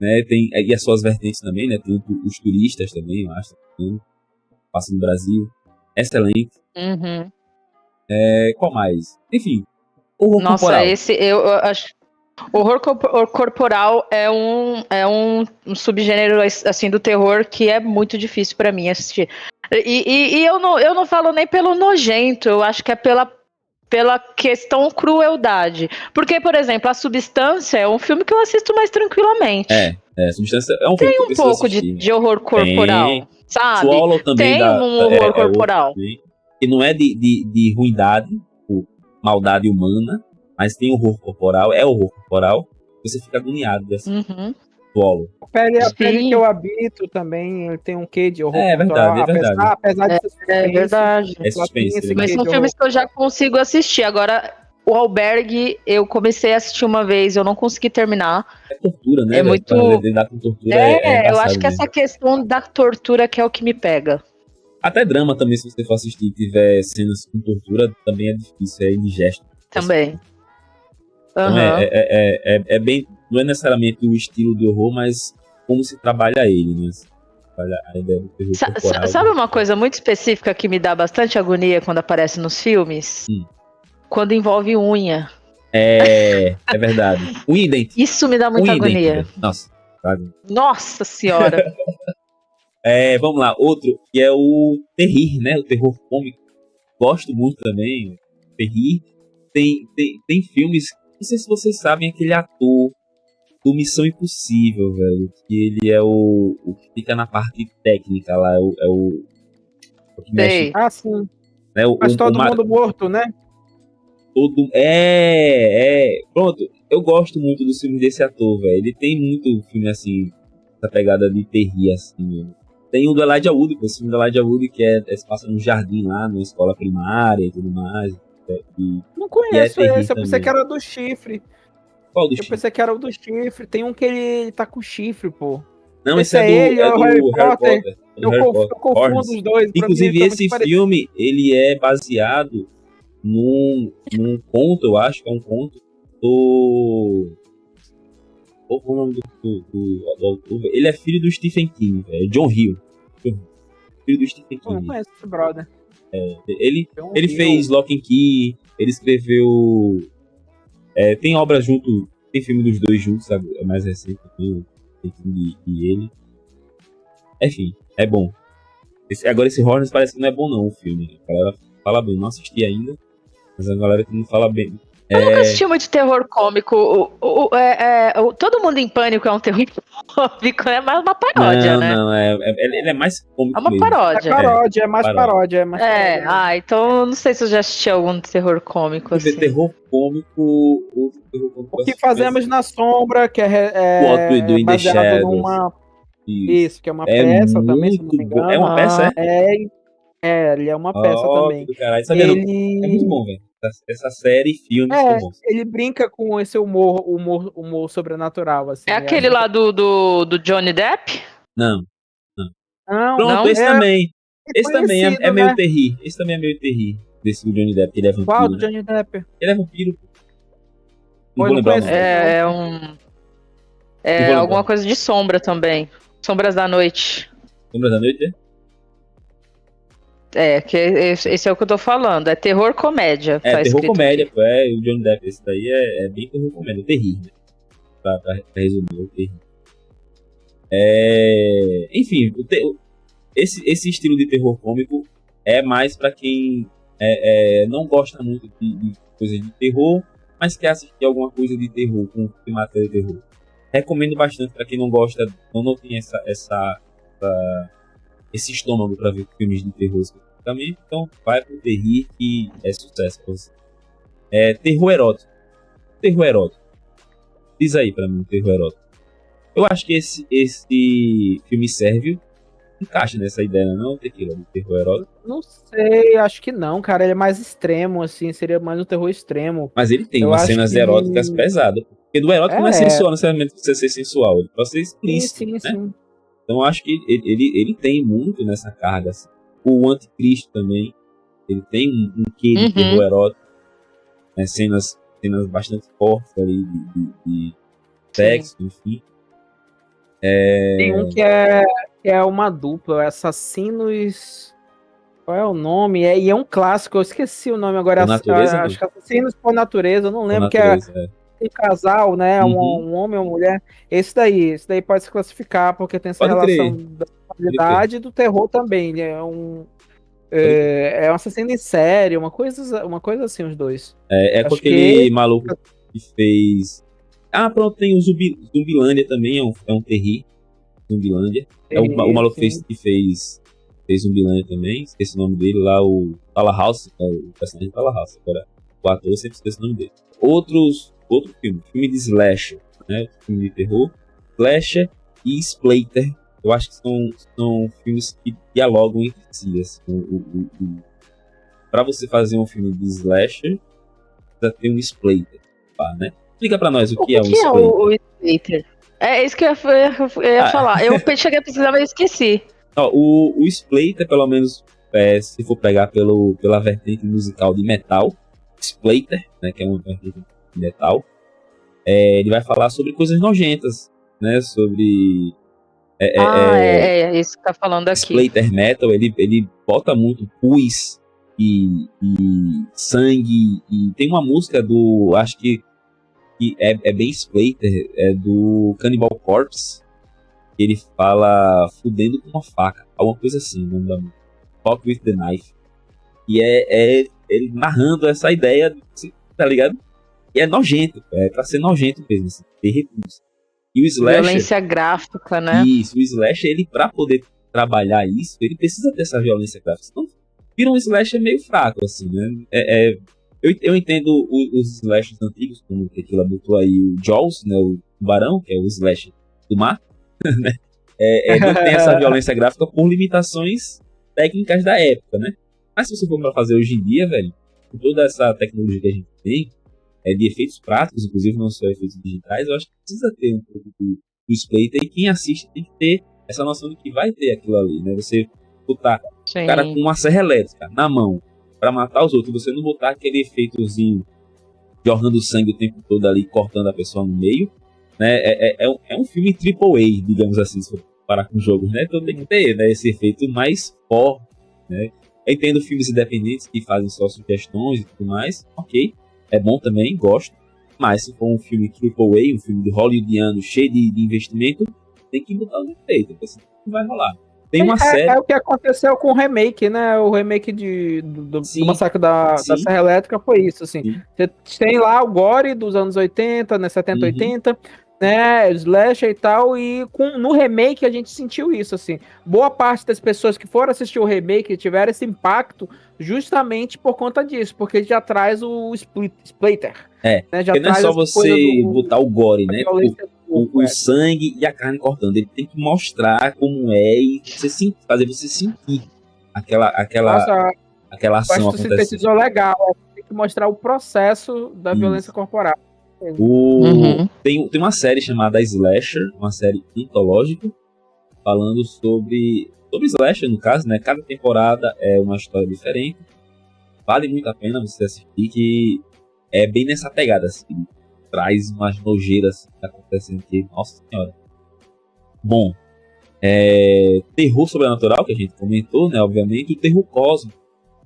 né? E as suas vertentes também, né? Tem os turistas também, eu acho, que passa no Brasil. Excelente. Uhum. Qual mais? Enfim, horror Nossa, corporal. esse eu acho. Horror corporal é um subgênero assim do terror que é muito difícil pra mim assistir. E eu não falo nem pelo nojento, eu acho que é pela questão crueldade. Porque, por exemplo, A Substância é um filme que eu assisto mais tranquilamente. Substância é um filme Tem que eu um preciso pouco assistir. de horror corporal, sabe? Swallow também Tem um horror corporal. Que não é de ruindade, tipo, maldade humana, mas tem horror corporal, você fica agoniado dessa Swallow. A pele que eu habito também, ele tem um quê de horror corporal. É verdade. Apesar de ser suspense. É verdade. É suspense. Mas são filmes que eu já consigo assistir. Agora, o Albergue, eu comecei a assistir uma vez, eu não consegui terminar. É tortura, né? É muito... Lidar com tortura eu acho que essa questão da tortura que é o que me pega. Até drama também, se você for assistir e tiver cenas com tortura, também é difícil, é indigesto. Também. Então é bem... Não é necessariamente o estilo de horror, mas como se trabalha ele, né? A ideia do terror corporal. Sabe uma coisa muito específica que me dá bastante agonia quando aparece nos filmes? Quando envolve unha. É verdade. Unha e dente. Isso me dá muita agonia. Nossa. Nossa senhora. Vamos lá. Outro, que é o terrir, né? O terror cômico. Gosto muito também. Terrir. Tem filmes... Não sei se vocês sabem, aquele ator do Missão Impossível, velho. Que ele é o que fica na parte técnica lá. É o que mexe. Sim. Né, mas todo mundo morto, né? Pronto. Eu gosto muito dos filmes desse ator, velho. Ele tem muito filme assim, essa pegada de terrir, assim. Tem o do Elijah Wood, o filme do Elijah Wood, que se passa num jardim lá, numa escola primária e tudo mais. Não conheço esse, eu pensei que era do Chifre. Qual do Chifre? Eu pensei que era o do Chifre. Tem um que ele tá com chifre, pô. Não, esse é do Harry Potter. Eu confundo os dois. Inclusive, esse filme, ele é baseado num conto, eu acho que é um conto do... Qual é o nome do autor? Ele é filho do Stephen King, velho. John Hill. Filho do Stephen King. Não conheço esse brother. Ele fez Lock and Key, ele escreveu... tem obra junto, tem filme dos dois juntos, sabe? É mais recente, o King e ele. Enfim, é bom. Agora esse Horns parece que não é bom não, o filme. A galera fala bem, não assisti ainda, mas a galera que não fala bem. Eu nunca assisti muito terror cômico. Todo Mundo em Pânico é um terror cômico, é mais uma paródia, né? Não, ele é mais cômico. É uma paródia. É mais paródia. Então eu não sei se eu já assisti algum terror cômico assim. Terror cômico. O que fazemos na sombra, que What We Do in the baseado Shadows. numa... Isso, que é uma peça também, se não me engano. É uma peça, ele é uma peça também. Sabia, é muito bom, velho. Essa série e filme são bons. Ele brinca com esse humor sobrenatural, assim. É aquele lá do Johnny Depp? Não. Pronto, esse também. Esse também é meio né? terrir. Esse também é meio terrir. Desse do Johnny Depp, ele é vampiro. Qual do Johnny Depp? Ele é vampiro. Não Pô, vou lembrar o nome. Alguma coisa de sombra também. Sombras da Noite. Sombras da Noite, que esse é o que eu tô falando. É terror comédia. Terror comédia, pô. O Johnny Depp. Esse daí é bem terror comédia. Terrir, né? Pra resumir, o terrir. Enfim, esse estilo de terror cômico é mais pra quem não gosta muito de coisas de terror, mas quer assistir alguma coisa de terror, com temática de terror. Recomendo bastante pra quem não gosta, não tem esse estômago pra ver filmes de terror especificamente. Então vai pro terrir que é sucesso pra você. Terror erótico. Terror erótico. Diz aí pra mim, terror erótico. Eu acho que esse filme Sérvio encaixa nessa ideia, não? Tequila, do terror erótico. Não sei, acho que não, cara. Ele é mais extremo, assim. Seria mais um terror extremo. Mas ele tem umas cenas eróticas pesadas. Porque do erótico não é sensual, necessariamente você ser sensual. Ele pode ser explícito, sim. Então eu acho que ele tem muito nessa carga. Assim. O Anticristo também. Ele tem um quê de terror erótico. Né? Cenas bastante fortes ali de sexo, enfim. Tem um que é uma dupla, Assassinos. Qual é o nome? E é um clássico, eu esqueci o nome agora. Por Natureza, acho que Assassinos por Natureza, eu não lembro, que é um casal, né? Um homem ou uma mulher. Esse daí pode se classificar, porque tem essa Pode relação crer. da qualidade e do terror também. Ele é um assassino em série, uma coisa assim, os dois. Com Acho aquele maluco que fez... Ah, pronto, tem o Zumbilândia também, é um terri. Zumbilândia. É o maluco que fez Zumbilândia também, esqueci o nome dele lá, o House, o personagem House, agora o ator eu sempre esqueço o nome dele. Outro filme de slasher, né? Filme de terror, slasher e splatter. Eu acho que são filmes que dialogam entre si. Assim, pra você fazer um filme de slasher, precisa ter um splatter, né? Explica pra nós o que é um splatter. O splatter? É isso que eu ia falar. Eu cheguei a precisar, mas eu esqueci. O splatter, pelo menos, se for pegar pela vertente musical de metal, splatter, né, que é uma vertente de metal, ele vai falar sobre coisas nojentas, né, sobre... isso que tá falando aqui. Splatter metal, ele bota muito pus e sangue, e tem uma música acho que é bem splatter, é do Cannibal Corpse, que ele fala fudendo com uma faca, alguma coisa assim, o nome da música, Fuck with the Knife, e é ele narrando essa ideia, tá ligado? E é nojento, pra ser nojento mesmo, assim, ter repulso. E o slasher, violência gráfica, né? Isso, o slasher, ele pra poder trabalhar isso, ele precisa ter essa violência gráfica, senão vira um slasher meio fraco, assim, né? Eu entendo os slashers antigos, como o Tequila botou aí o Jaws, né, o Tubarão, que é o slasher do mar, né? Não tem essa violência gráfica por limitações técnicas da época, né? Mas se você for pra fazer hoje em dia, velho, com toda essa tecnologia que a gente tem, de efeitos práticos, inclusive não só efeitos digitais, eu acho que precisa ter um pouco do splatter, e quem assiste tem que ter essa noção de que vai ter aquilo ali, né? Você botar o cara com uma serra elétrica na mão pra matar os outros, você não botar aquele efeitozinho jorrando sangue o tempo todo ali, cortando a pessoa no meio, né? É um filme AAA, digamos assim, se for comparar com jogos, né? Então tem que ter, né, esse efeito mais forte, né? Eu entendo filmes independentes que fazem só sugestões e tudo mais, ok, é bom também, gosto, mas se for um filme AAA, um filme de hollywoodiano cheio de investimento, tem que botar o efeito, porque senão não vai rolar. Tem uma série... É o que aconteceu com o remake, né? O remake do Massacre da Serra Elétrica foi isso, assim. Sim. Você tem lá o gore dos anos 80, né? 70, 80, né? Slasher e tal, e no remake a gente sentiu isso, assim. Boa parte das pessoas que foram assistir o remake tiveram esse impacto justamente por conta disso, porque ele já traz o splatter. Né? Já não é só você botar o gore, né? O sangue e a carne cortando. Ele tem que mostrar como é e fazer você sentir aquela ação acontecendo. Sintetizou legal. Tem que mostrar o processo da violência corporal. Tem uma série chamada Slasher, uma série antológica, falando sobre Slasher, no caso, né? Cada temporada é uma história diferente. Vale muito a pena você assistir, que é bem nessa pegada, assim. Traz umas nojeiras que tá acontecendo aqui. Nossa senhora. Bom, terror sobrenatural, que a gente comentou, né? Obviamente, o terror cósmico,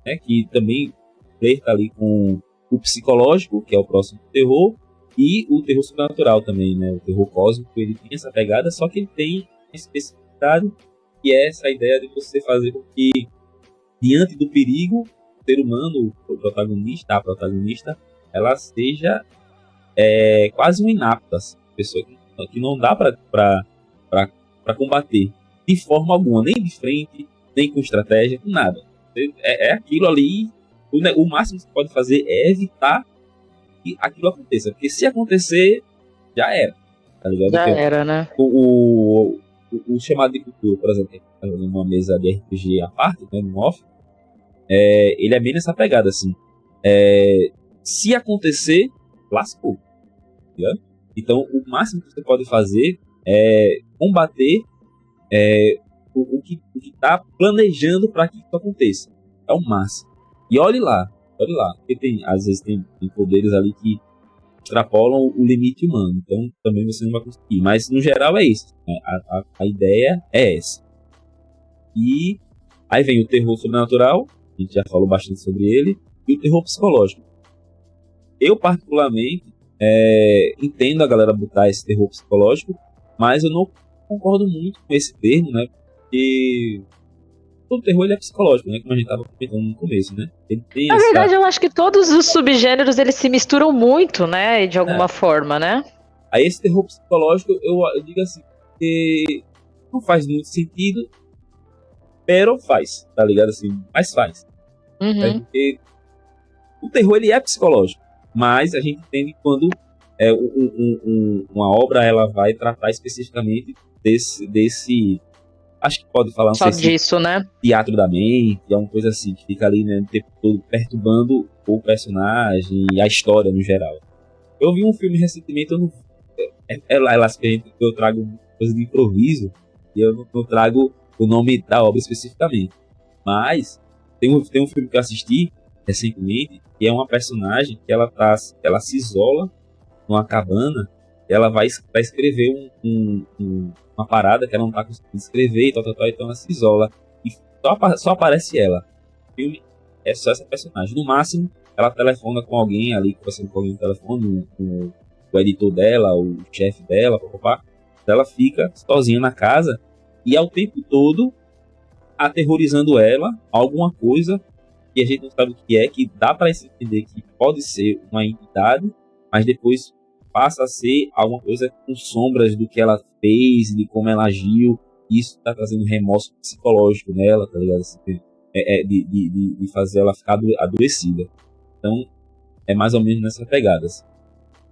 né? Que também flerta ali com o psicológico, que é o próximo terror, e o terror sobrenatural também, né? O terror cósmico, ele tem essa pegada, só que ele tem uma especificidade, que é essa ideia de você fazer com que, diante do perigo, o ser humano, a protagonista, ela seja quase um inapto, assim, pessoa que não dá para combater de forma alguma, nem de frente, nem com estratégia, com nada. É aquilo ali, o máximo que você pode fazer é evitar que aquilo aconteça, porque se acontecer, já era, tá ligado? Já era, né? O chamado de cultura, por exemplo, numa mesa de RPG à parte, né, no off, ele é bem nessa pegada, assim. Se acontecer, lascou. Tá? Então, o máximo que você pode fazer é combater o que está planejando para que isso aconteça. É o máximo. E olhe lá. Porque às vezes tem poderes ali que extrapolam o limite humano. Então também você não vai conseguir. Mas no geral é isso. Né? A ideia é essa. E aí vem o terror sobrenatural, a gente já falou bastante sobre ele, e o terror psicológico. Eu particularmente entendo a galera botar esse terror psicológico, mas eu não concordo muito com esse termo, né? Porque todo terror ele é psicológico, né? Como a gente estava comentando no começo, né? Ele tem Na verdade, eu acho que todos os subgêneros eles se misturam muito, né? De alguma forma, né? Aí esse terror psicológico, eu digo assim, que não faz muito sentido, pero faz, tá ligado? Assim, mas faz. Uhum. Porque o terror ele é psicológico, mas a gente entende quando uma obra ela vai tratar especificamente desse acho que pode falar, não Só sei disso, né? Teatro da mente, é uma coisa assim, que fica ali, né, o tempo todo perturbando o personagem e a história no geral. Eu vi um filme recentemente, eu não... lá que eu trago coisa de improviso, e eu não trago o nome da obra especificamente. Mas tem um filme que eu assisti recentemente, que é uma personagem que ela se isola numa cabana, e ela vai escrever uma parada que ela não tá conseguindo escrever, então ela se isola. E só aparece ela. O filme é só essa personagem. No máximo, ela telefona com alguém ali, conversando com alguém no telefone, o editor dela, o chefe dela, papapá. Ela fica sozinha na casa e ao tempo todo aterrorizando ela, alguma coisa que a gente não sabe o que é, que dá para entender que pode ser uma entidade, mas depois passa a ser alguma coisa com sombras do que ela fez, de como ela agiu. Isso tá trazendo remorso psicológico nela, tá ligado? De fazer ela ficar adoecida. Então, é mais ou menos nessa pegada. Assim.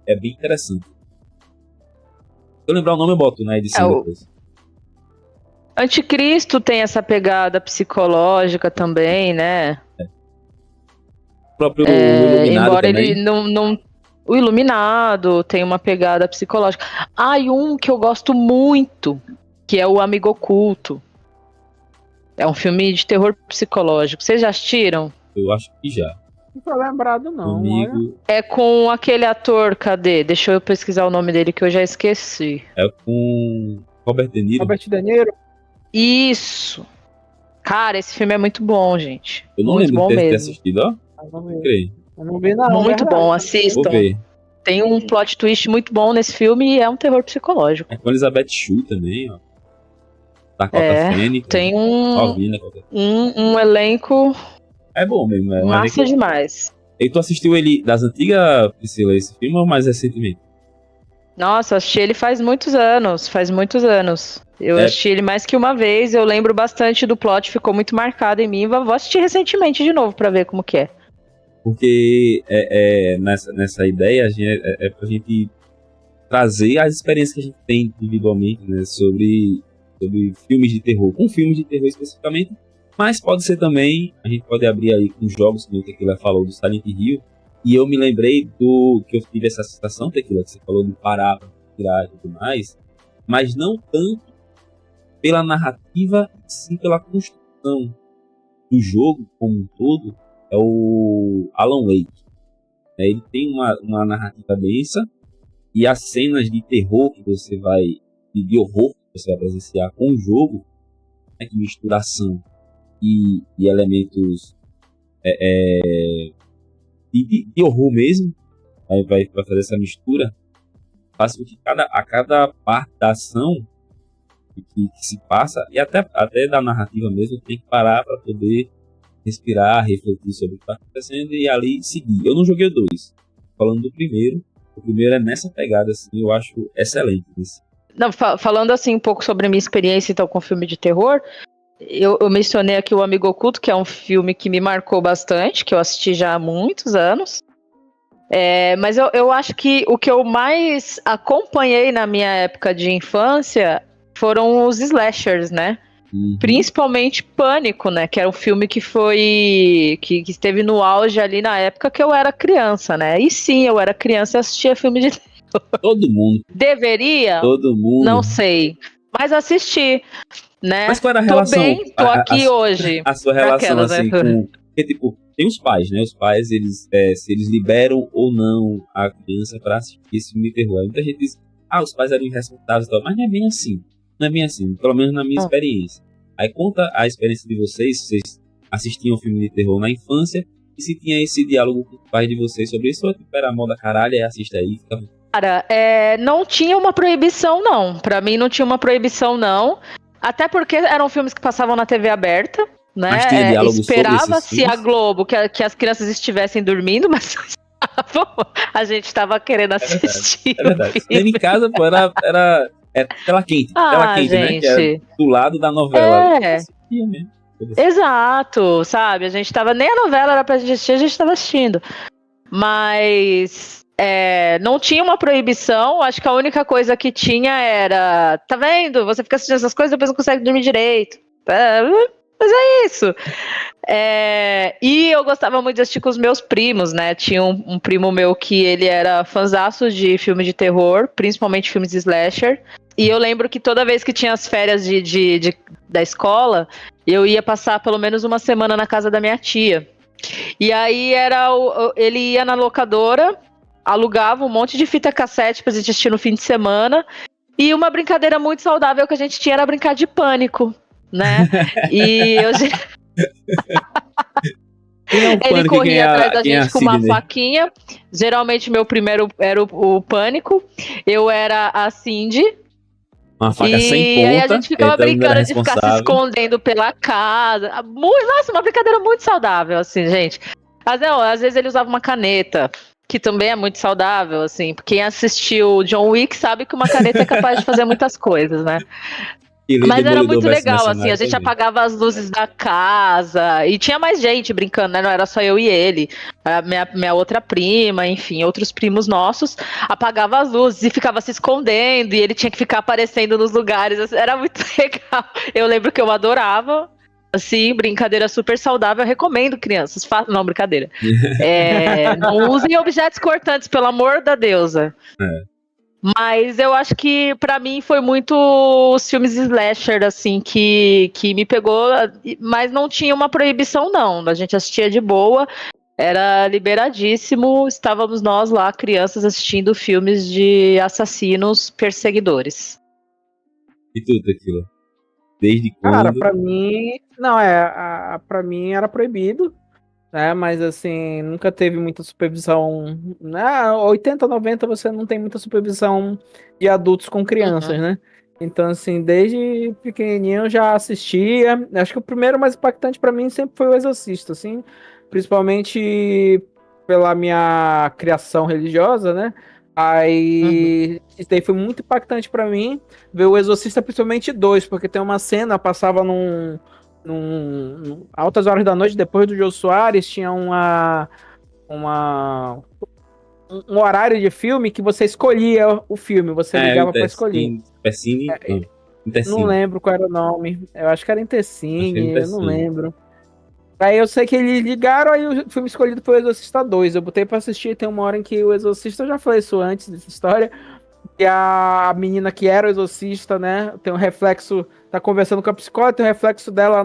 É bem interessante. Se eu lembrar o nome, eu boto na edição depois. Anticristo tem essa pegada psicológica também, né? O próprio Iluminado embora também. Ele não... O Iluminado tem uma pegada psicológica. E um que eu gosto muito, que é o Amigo Oculto. É um filme de terror psicológico. Vocês já assistiram? Eu acho que já. Não tô lembrado, não. Amigo... É com aquele ator, cadê? Deixa eu pesquisar o nome dele que eu já esqueci. É com Robert De Niro. Robert De Niro? Isso. Cara, esse filme é muito bom, gente. Eu não muito lembro bom de ter mesmo. assistido, ó. Eu não vi, não. Muito bom, assistam. Vou ver. Tem um plot twist muito bom nesse filme e é um terror psicológico. É com Elizabeth Shue também, ó. Dakota Fanning. Tem um elenco é bom mesmo. É massa demais. E tu assistiu ele das antigas, Priscila, esse filme ou mais recentemente? Nossa, assisti ele faz muitos anos. Eu assisti ele mais que uma vez, eu lembro bastante do plot, ficou muito marcado em mim. Vou assistir recentemente de novo pra ver como que é. Porque nessa ideia é pra gente trazer as experiências que a gente tem individualmente, né, sobre filmes de terror, com filmes de terror especificamente, mas pode ser também, a gente pode abrir aí com jogos, como o Tequila falou do Silent Hill, e eu me lembrei que eu tive essa sensação, Tequila, que você falou de parar pra tirar e tudo mais, mas não tanto pela narrativa, sim pela construção do jogo como um todo. É o Alan Wake. Ele tem uma narrativa densa e as cenas de terror que você vai, de horror que você vai presenciar com o jogo, né, que mistura ação e elementos de horror mesmo, vai fazer essa mistura, faz com que a cada parte da ação que se passa, e até da narrativa mesmo, tem que parar para poder respirar, refletir sobre o que está acontecendo e ali seguir. Eu não joguei o 2. Falando do primeiro, o primeiro é nessa pegada, assim, eu acho excelente. Assim. Não, falando assim um pouco sobre a minha experiência então com filme de terror, eu mencionei aqui o Amigo Oculto, que é um filme que me marcou bastante, que eu assisti já há muitos anos. Mas eu acho que o que eu mais acompanhei na minha época de infância foram os slashers, né? Uhum. Principalmente Pânico, né? Que era um filme que esteve no auge ali na época que eu era criança, né? E sim, eu era criança e assistia filme de terror. Todo mundo. Deveria? Todo mundo. Não sei. Mas assisti, né? Mas qual era a relação? Tô aqui hoje. A sua relação, Aquelas, assim, né? com... Porque, tipo, tem os pais, né? Os pais, se eles liberam ou não a criança para assistir esse filme de terror. Muita gente diz, os pais eram irresponsáveis e tal, mas não é bem assim. Não é bem assim, pelo menos na minha experiência. Aí conta a experiência de vocês, se vocês assistiam filme de terror na infância, e se tinha esse diálogo com os pais de vocês sobre isso, ou tipo, era moda caralho, assista aí, fica... Cara, não tinha uma proibição, não. Pra mim não tinha uma proibição, não. Até porque eram filmes que passavam na TV aberta, né? Mas tinha diálogo Esperava-se a Globo que as crianças estivessem dormindo, mas a gente tava querendo assistir. É verdade. Em casa, pô, era tela quente, gente. né? Que era do lado da novela. Mesmo. Exato, sabe? A gente tava... Nem a novela era pra gente assistir, a gente tava assistindo. Mas... não tinha uma proibição, acho que a única coisa que tinha era, tá vendo? Você fica assistindo essas coisas e depois não consegue dormir direito. Mas é isso. E eu gostava muito de assistir com os meus primos, né? Tinha um primo meu que ele era fãzaço de filme de terror, principalmente filmes de slasher. E eu lembro que toda vez que tinha as férias da escola, eu ia passar pelo menos uma semana na casa da minha tia. E aí ele ia na locadora, alugava um monte de fita cassete pra gente assistir no fim de semana. E uma brincadeira muito saudável que a gente tinha era brincar de pânico, né? E eu... Ele corria atrás da gente com uma faquinha. Geralmente meu primeiro era o pânico. Eu era a Cindy. Uma faca sem ponta. E aí a gente ficava brincando de ficar se escondendo pela casa. Nossa, uma brincadeira muito saudável, assim, gente. Mas às vezes ele usava uma caneta, que também é muito saudável, assim. Quem assistiu John Wick sabe que uma caneta é capaz de fazer muitas coisas, né? Mas era muito legal, assim, a gente apagava as luzes da casa, e tinha mais gente brincando, né, não era só eu e ele, a minha outra prima, enfim, outros primos nossos, apagava as luzes e ficava se escondendo, e ele tinha que ficar aparecendo nos lugares, assim, era muito legal. Eu lembro que eu adorava, assim, brincadeira super saudável, eu recomendo crianças, não, brincadeira, não usem objetos cortantes, pelo amor da deusa. Mas eu acho que pra mim foi muito os filmes slasher, assim, que me pegou, mas não tinha uma proibição, não. A gente assistia de boa, era liberadíssimo, estávamos nós lá, crianças, assistindo filmes de assassinos perseguidores. E tudo aquilo? Desde quando? Cara, pra mim... Não, pra mim era proibido. Mas assim, nunca teve muita supervisão, 80, 90 você não tem muita supervisão de adultos com crianças, né? Então assim, desde pequenininho eu já assistia, acho que o primeiro mais impactante pra mim sempre foi o Exorcista, assim, principalmente pela minha criação religiosa, né? Aí, isso daí foi muito impactante pra mim, ver o Exorcista, principalmente 2, porque tem uma cena, passava num altas horas da noite, depois do Jô Soares, tinha um horário de filme que você escolhia o filme, você ligava pra escolher. Não lembro qual era o nome, eu acho que era Intercine, eu não lembro. Aí eu sei que eles ligaram, aí o filme escolhido foi o Exorcista 2, eu botei pra assistir, tem uma hora em que o Exorcista, eu já falei isso antes dessa história, e a menina que era o exorcista, né, tem um reflexo, tá conversando com a psicóloga, tem um reflexo dela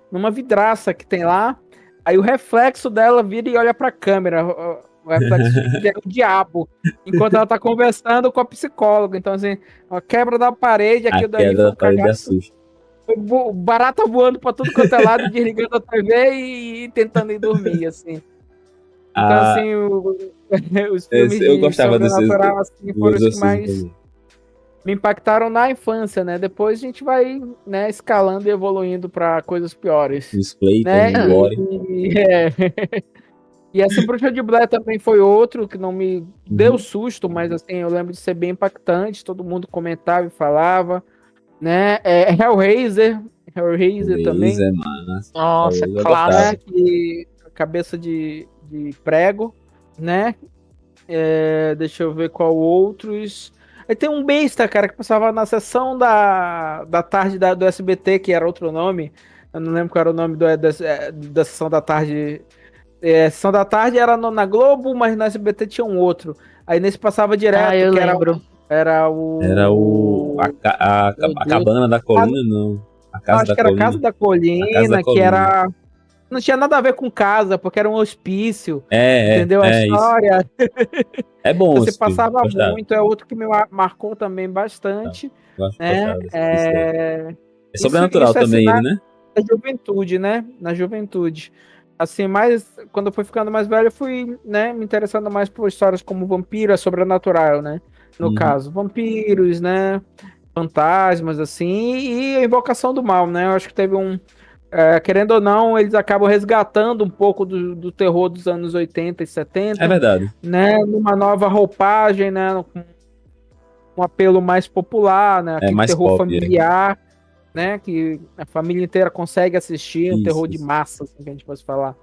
numa vidraça que tem lá, aí o reflexo dela vira e olha pra câmera, o reflexo é o diabo, enquanto ela tá conversando com a psicóloga, então assim, a quebra da parede, aquilo daí foi um cagaço, barata voando pra tudo quanto é lado, desligando a TV e tentando ir dormir, assim. Então, assim, os filmes eu gostava de sobrenatural assim, foram os que mais me impactaram na infância, né? Depois a gente vai, né, escalando e evoluindo para coisas piores. Display, né? E assim, Bruxa de Blair também foi outro que não me deu susto, mas assim, eu lembro de ser bem impactante, todo mundo comentava e falava, né? Hellraiser também. Nossa, claro. Que cabeça de prego, né? Deixa eu ver qual outros. Aí tem um besta, cara, que passava na sessão da tarde do SBT, que era outro nome. Eu não lembro qual era o nome da sessão da tarde. Sessão da tarde era na Globo, mas no SBT tinha um outro. Aí nesse passava direto, eu que lembro. Era a cabana da colina, não. Acho que era a Casa da Colina, que era não tinha nada a ver com casa, porque era um hospício. Entendeu? A história. É bom. Você passava muito, é outro que me marcou também bastante. É sobrenatural também, né? Na juventude, né? Na juventude. Assim, mas quando eu fui ficando mais velho, eu fui, né, me interessando mais por histórias como vampiro, é sobrenatural, né? No caso, vampiros, né? Fantasmas, assim, e a invocação do mal, né? Eu acho que teve querendo ou não, eles acabam resgatando um pouco do terror dos anos 80 e 70. É verdade. Né? Numa nova roupagem, né? Com um apelo mais popular, né? Aquele mais terror pop, familiar, né? Que a família inteira consegue assistir, um terror de massa, assim, que a gente pode falar.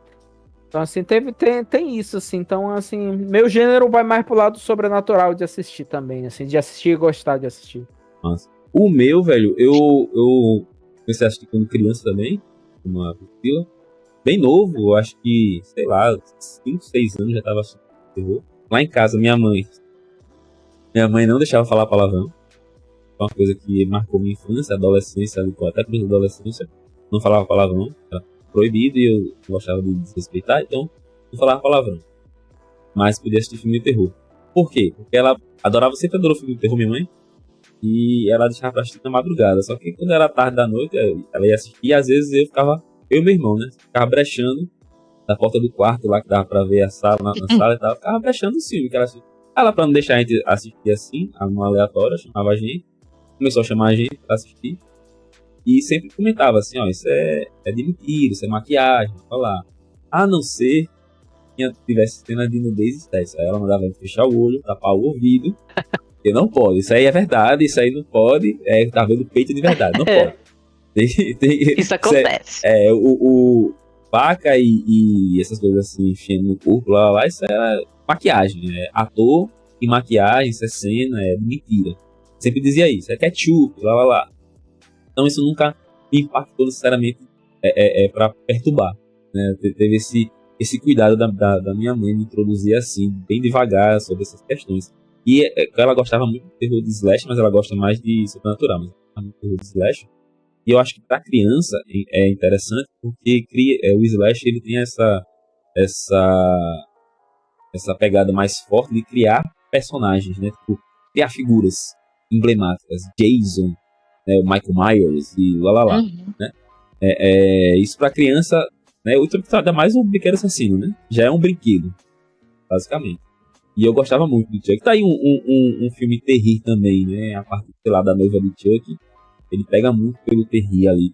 Então, assim, tem isso, assim. Então, assim, meu gênero vai mais pro lado sobrenatural de assistir também, assim, de assistir e gostar de assistir. Nossa. O meu, velho, eu comecei a assistir quando criança também, uma fila. Bem novo, eu acho que, sei lá, 5, 6 anos já tava assistindo terror. Lá em casa, minha mãe não deixava falar palavrão. Uma coisa que marcou minha infância, adolescência, até a adolescência, não falava palavrão, era proibido e eu gostava de desrespeitar, então não falava palavrão. Mas podia assistir filme de terror. Por quê? Porque ela sempre adorou filme de terror, minha mãe, e ela deixava pra assistir na madrugada. Só que quando era tarde da noite, ela ia assistir e às vezes eu e meu irmão, né, ficava brechando da porta do quarto lá que dava pra ver a sala, na sala e tal, ficava brechando o filme que ela assistia. Ela, pra não deixar a gente assistir assim, numa aleatória, chamava a gente, começou a chamar a gente pra assistir. E sempre comentava assim, ó, isso é de mentira, isso é maquiagem, olha lá. A não ser que tivesse cena de nudez estética. Aí ela mandava a gente fechar o olho, tapar o ouvido. Porque não pode, isso aí é verdade, isso aí não pode. Tá vendo peito de verdade, não pode. Isso acontece. O faca e essas coisas assim, enchendo no corpo, lá, isso é maquiagem. Ator e maquiagem, isso é cena, é mentira. Sempre dizia isso, é ketchup, lá. Então isso nunca me impactou necessariamente pra perturbar, né? Teve esse cuidado da minha mãe de introduzir assim, bem devagar sobre essas questões. E ela gostava muito de terror de slash, mas ela gosta mais de sobrenatural, mas ela gosta muito de terror de slash. E eu acho que pra criança é interessante, porque o slash ele tem essa pegada mais forte de criar personagens, né? Tipo, criar figuras emblemáticas, Jason, né, o Michael Myers e lá, né? Isso pra criança, né? Ainda mais um brinquedo assassino, né? Já é um brinquedo, basicamente. E eu gostava muito do Chuck. Tá aí um filme terrir também, né? A parte, sei lá, da noiva de Chuck. Ele pega muito pelo terrir ali,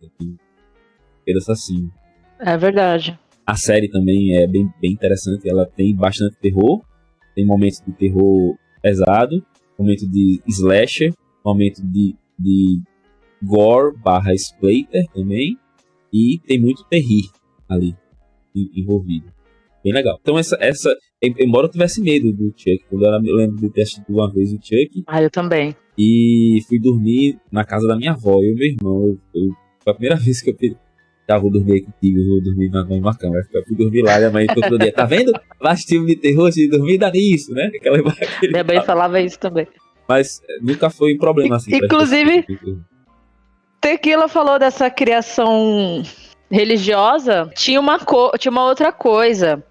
pelo assassino. É verdade. A série também é bem interessante. Ela tem bastante terror. Tem momentos de terror pesado, momento de slasher, momento de gore / splatter também. E tem muito terrir ali envolvido. Bem legal. Então embora eu tivesse medo do Chuck, quando eu lembro de ter assistido uma vez o Chuck. Eu também. E fui dormir na casa da minha avó, eu e meu irmão. Foi a primeira vez que eu vou dormir contigo, vou dormir na mesma cama. Eu fui dormir lá, minha mãe todo dia, tá vendo? Lá filme de terror, de dormir, dá nisso, né? Minha mãe falava isso também. Mas nunca foi um problema assim. Inclusive, Tequila falou dessa criação religiosa, tinha uma outra coisa.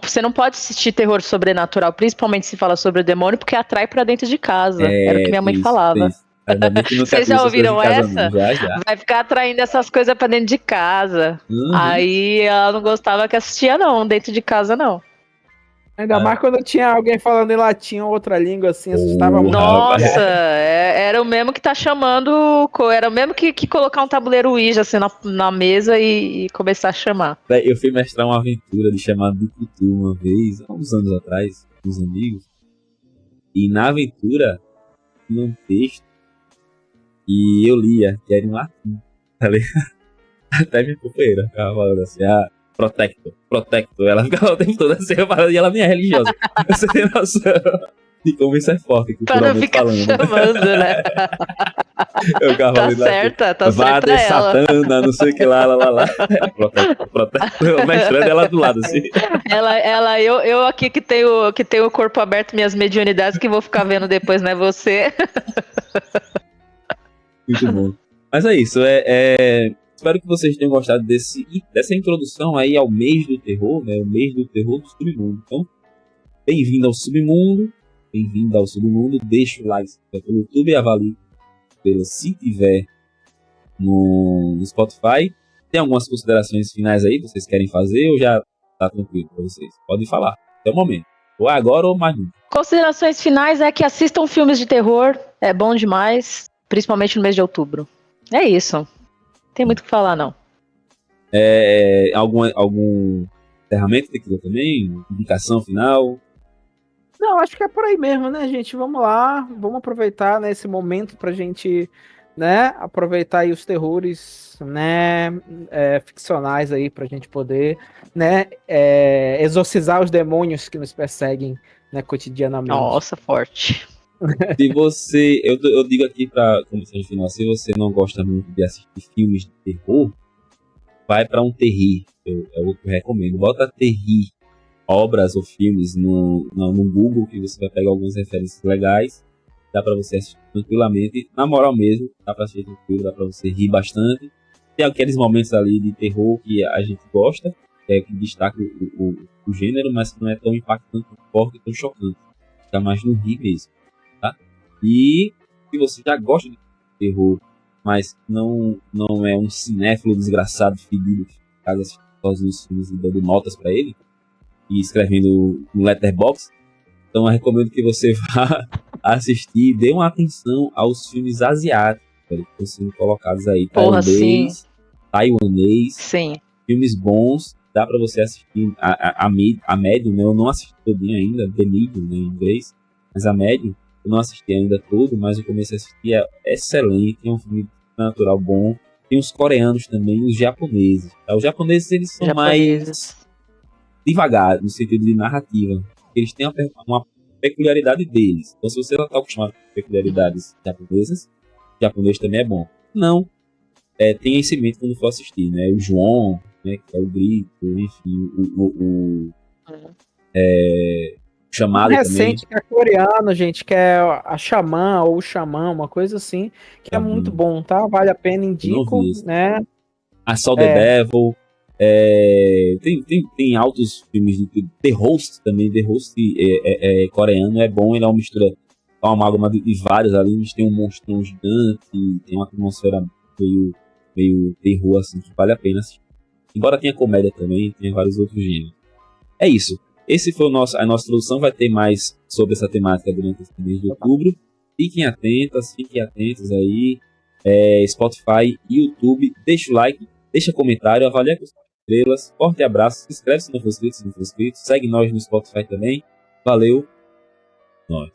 Você não pode assistir terror sobrenatural, principalmente se fala sobre o demônio, porque atrai pra dentro de casa. Era o que minha mãe falava. Vocês já ouviram essa? Já. Vai ficar atraindo essas coisas pra dentro de casa. Aí ela não gostava que assistia, não, dentro de casa, não. Ainda mais quando tinha alguém falando em latim ou outra língua, assim, assustava muito. Nossa, era o mesmo que tá chamando. Era o mesmo que colocar um tabuleiro Ouija assim na mesa e começar a chamar. Eu fui mestrar uma aventura de chamado de Cthulhu uma vez, há uns anos atrás, com os amigos. E na aventura tinha um texto e eu lia, que era em latim. Tá ligado? Até minha companheira ficava falando assim, Protector. Ela ficava o tempo todo assim, e ela nem é religiosa. Você tem noção de como isso é forte, pra não ficar falando. Chamando, né? Eu ficava tá certa Vada Satana, não sei o que lá. Protector. Mestrando ela do lado, assim. Eu aqui que tenho o corpo aberto, minhas mediunidades, que vou ficar vendo depois, não é você? Muito bom. Mas é isso, Espero que vocês tenham gostado dessa introdução aí ao mês do terror, né? O mês do terror do submundo. Então, bem-vindo ao submundo. Bem-vindo ao submundo. Deixa o like se tiver pelo YouTube e avalie se tiver no Spotify. Tem algumas considerações finais aí que vocês querem fazer ou já tá tranquilo para vocês? Podem falar. Até o momento. Ou agora ou mais nunca. Considerações finais é que assistam filmes de terror. É bom demais. Principalmente no mês de outubro. É isso. Não tem muito o que falar, não. Algum encerramento tem que ter também? Indicação final? Não, acho que é por aí mesmo, né, gente? Vamos lá, vamos aproveitar, né, esse momento pra gente, né, aproveitar aí os terrores, né, ficcionais aí pra gente poder, né, exorcizar os demônios que nos perseguem, né, cotidianamente. Nossa, forte. Se você, eu digo aqui pra comissão final, se você não gosta muito de assistir filmes de terror, vai pra um terri, é o que eu recomendo. Bota terri, obras ou filmes no Google, que você vai pegar algumas referências legais, dá pra você assistir tranquilamente, na moral mesmo, dá pra assistir tranquilo, dá pra você rir bastante. Tem aqueles momentos ali de terror que a gente gosta, que destaca o gênero, mas que não é tão impactante, tão forte, tão chocante. Fica mais no rir mesmo. Tá? E se você já gosta de terror, mas não é um cinéfilo desgraçado, fedido, que faz assistir sozinho os filmes e dando notas pra ele, e escrevendo no Letterboxd, então eu recomendo que você vá assistir e dê uma atenção aos filmes asiáticos que estão sendo colocados aí, taiwanês, sim. Filmes bons, dá pra você assistir a Medium, né? Eu não assisti todinho ainda, The Medium, né, em inglês, mas a Medium eu não assisti ainda todo, mas eu comecei a assistir, é excelente, é um filme natural bom. Tem os coreanos também, os japoneses. Tá? Os japoneses, eles são mais devagar, no sentido de narrativa. Eles têm uma peculiaridade deles. Então, se você não está acostumado com peculiaridades japonesas, o japonês também é bom. Não, tem esse mente quando for assistir, né? O João, né, que é o grito, enfim, o chamado recente, também. que é coreano, gente, que é a Xamã ou o Xamã, uma coisa assim, que é muito bom, tá? Vale a pena, indico, né? A Saw the Devil. Tem altos filmes de The Host também. The Host coreano, é bom, ele é uma mistura, é uma amálgama de vários ali. Eles tem um monstrão gigante, tem uma atmosfera meio terror, assim, que vale a pena assistir. Embora tenha comédia também, tem vários outros gêneros. É isso. Esse foi a nossa introdução. Vai ter mais sobre essa temática durante esse mês de outubro. Fiquem atentos aí. Spotify, YouTube. Deixa o like, deixa comentário, avalia com 5 estrelas. Forte abraço. Se inscreve se não for inscrito, segue nós no Spotify também. Valeu. Nós.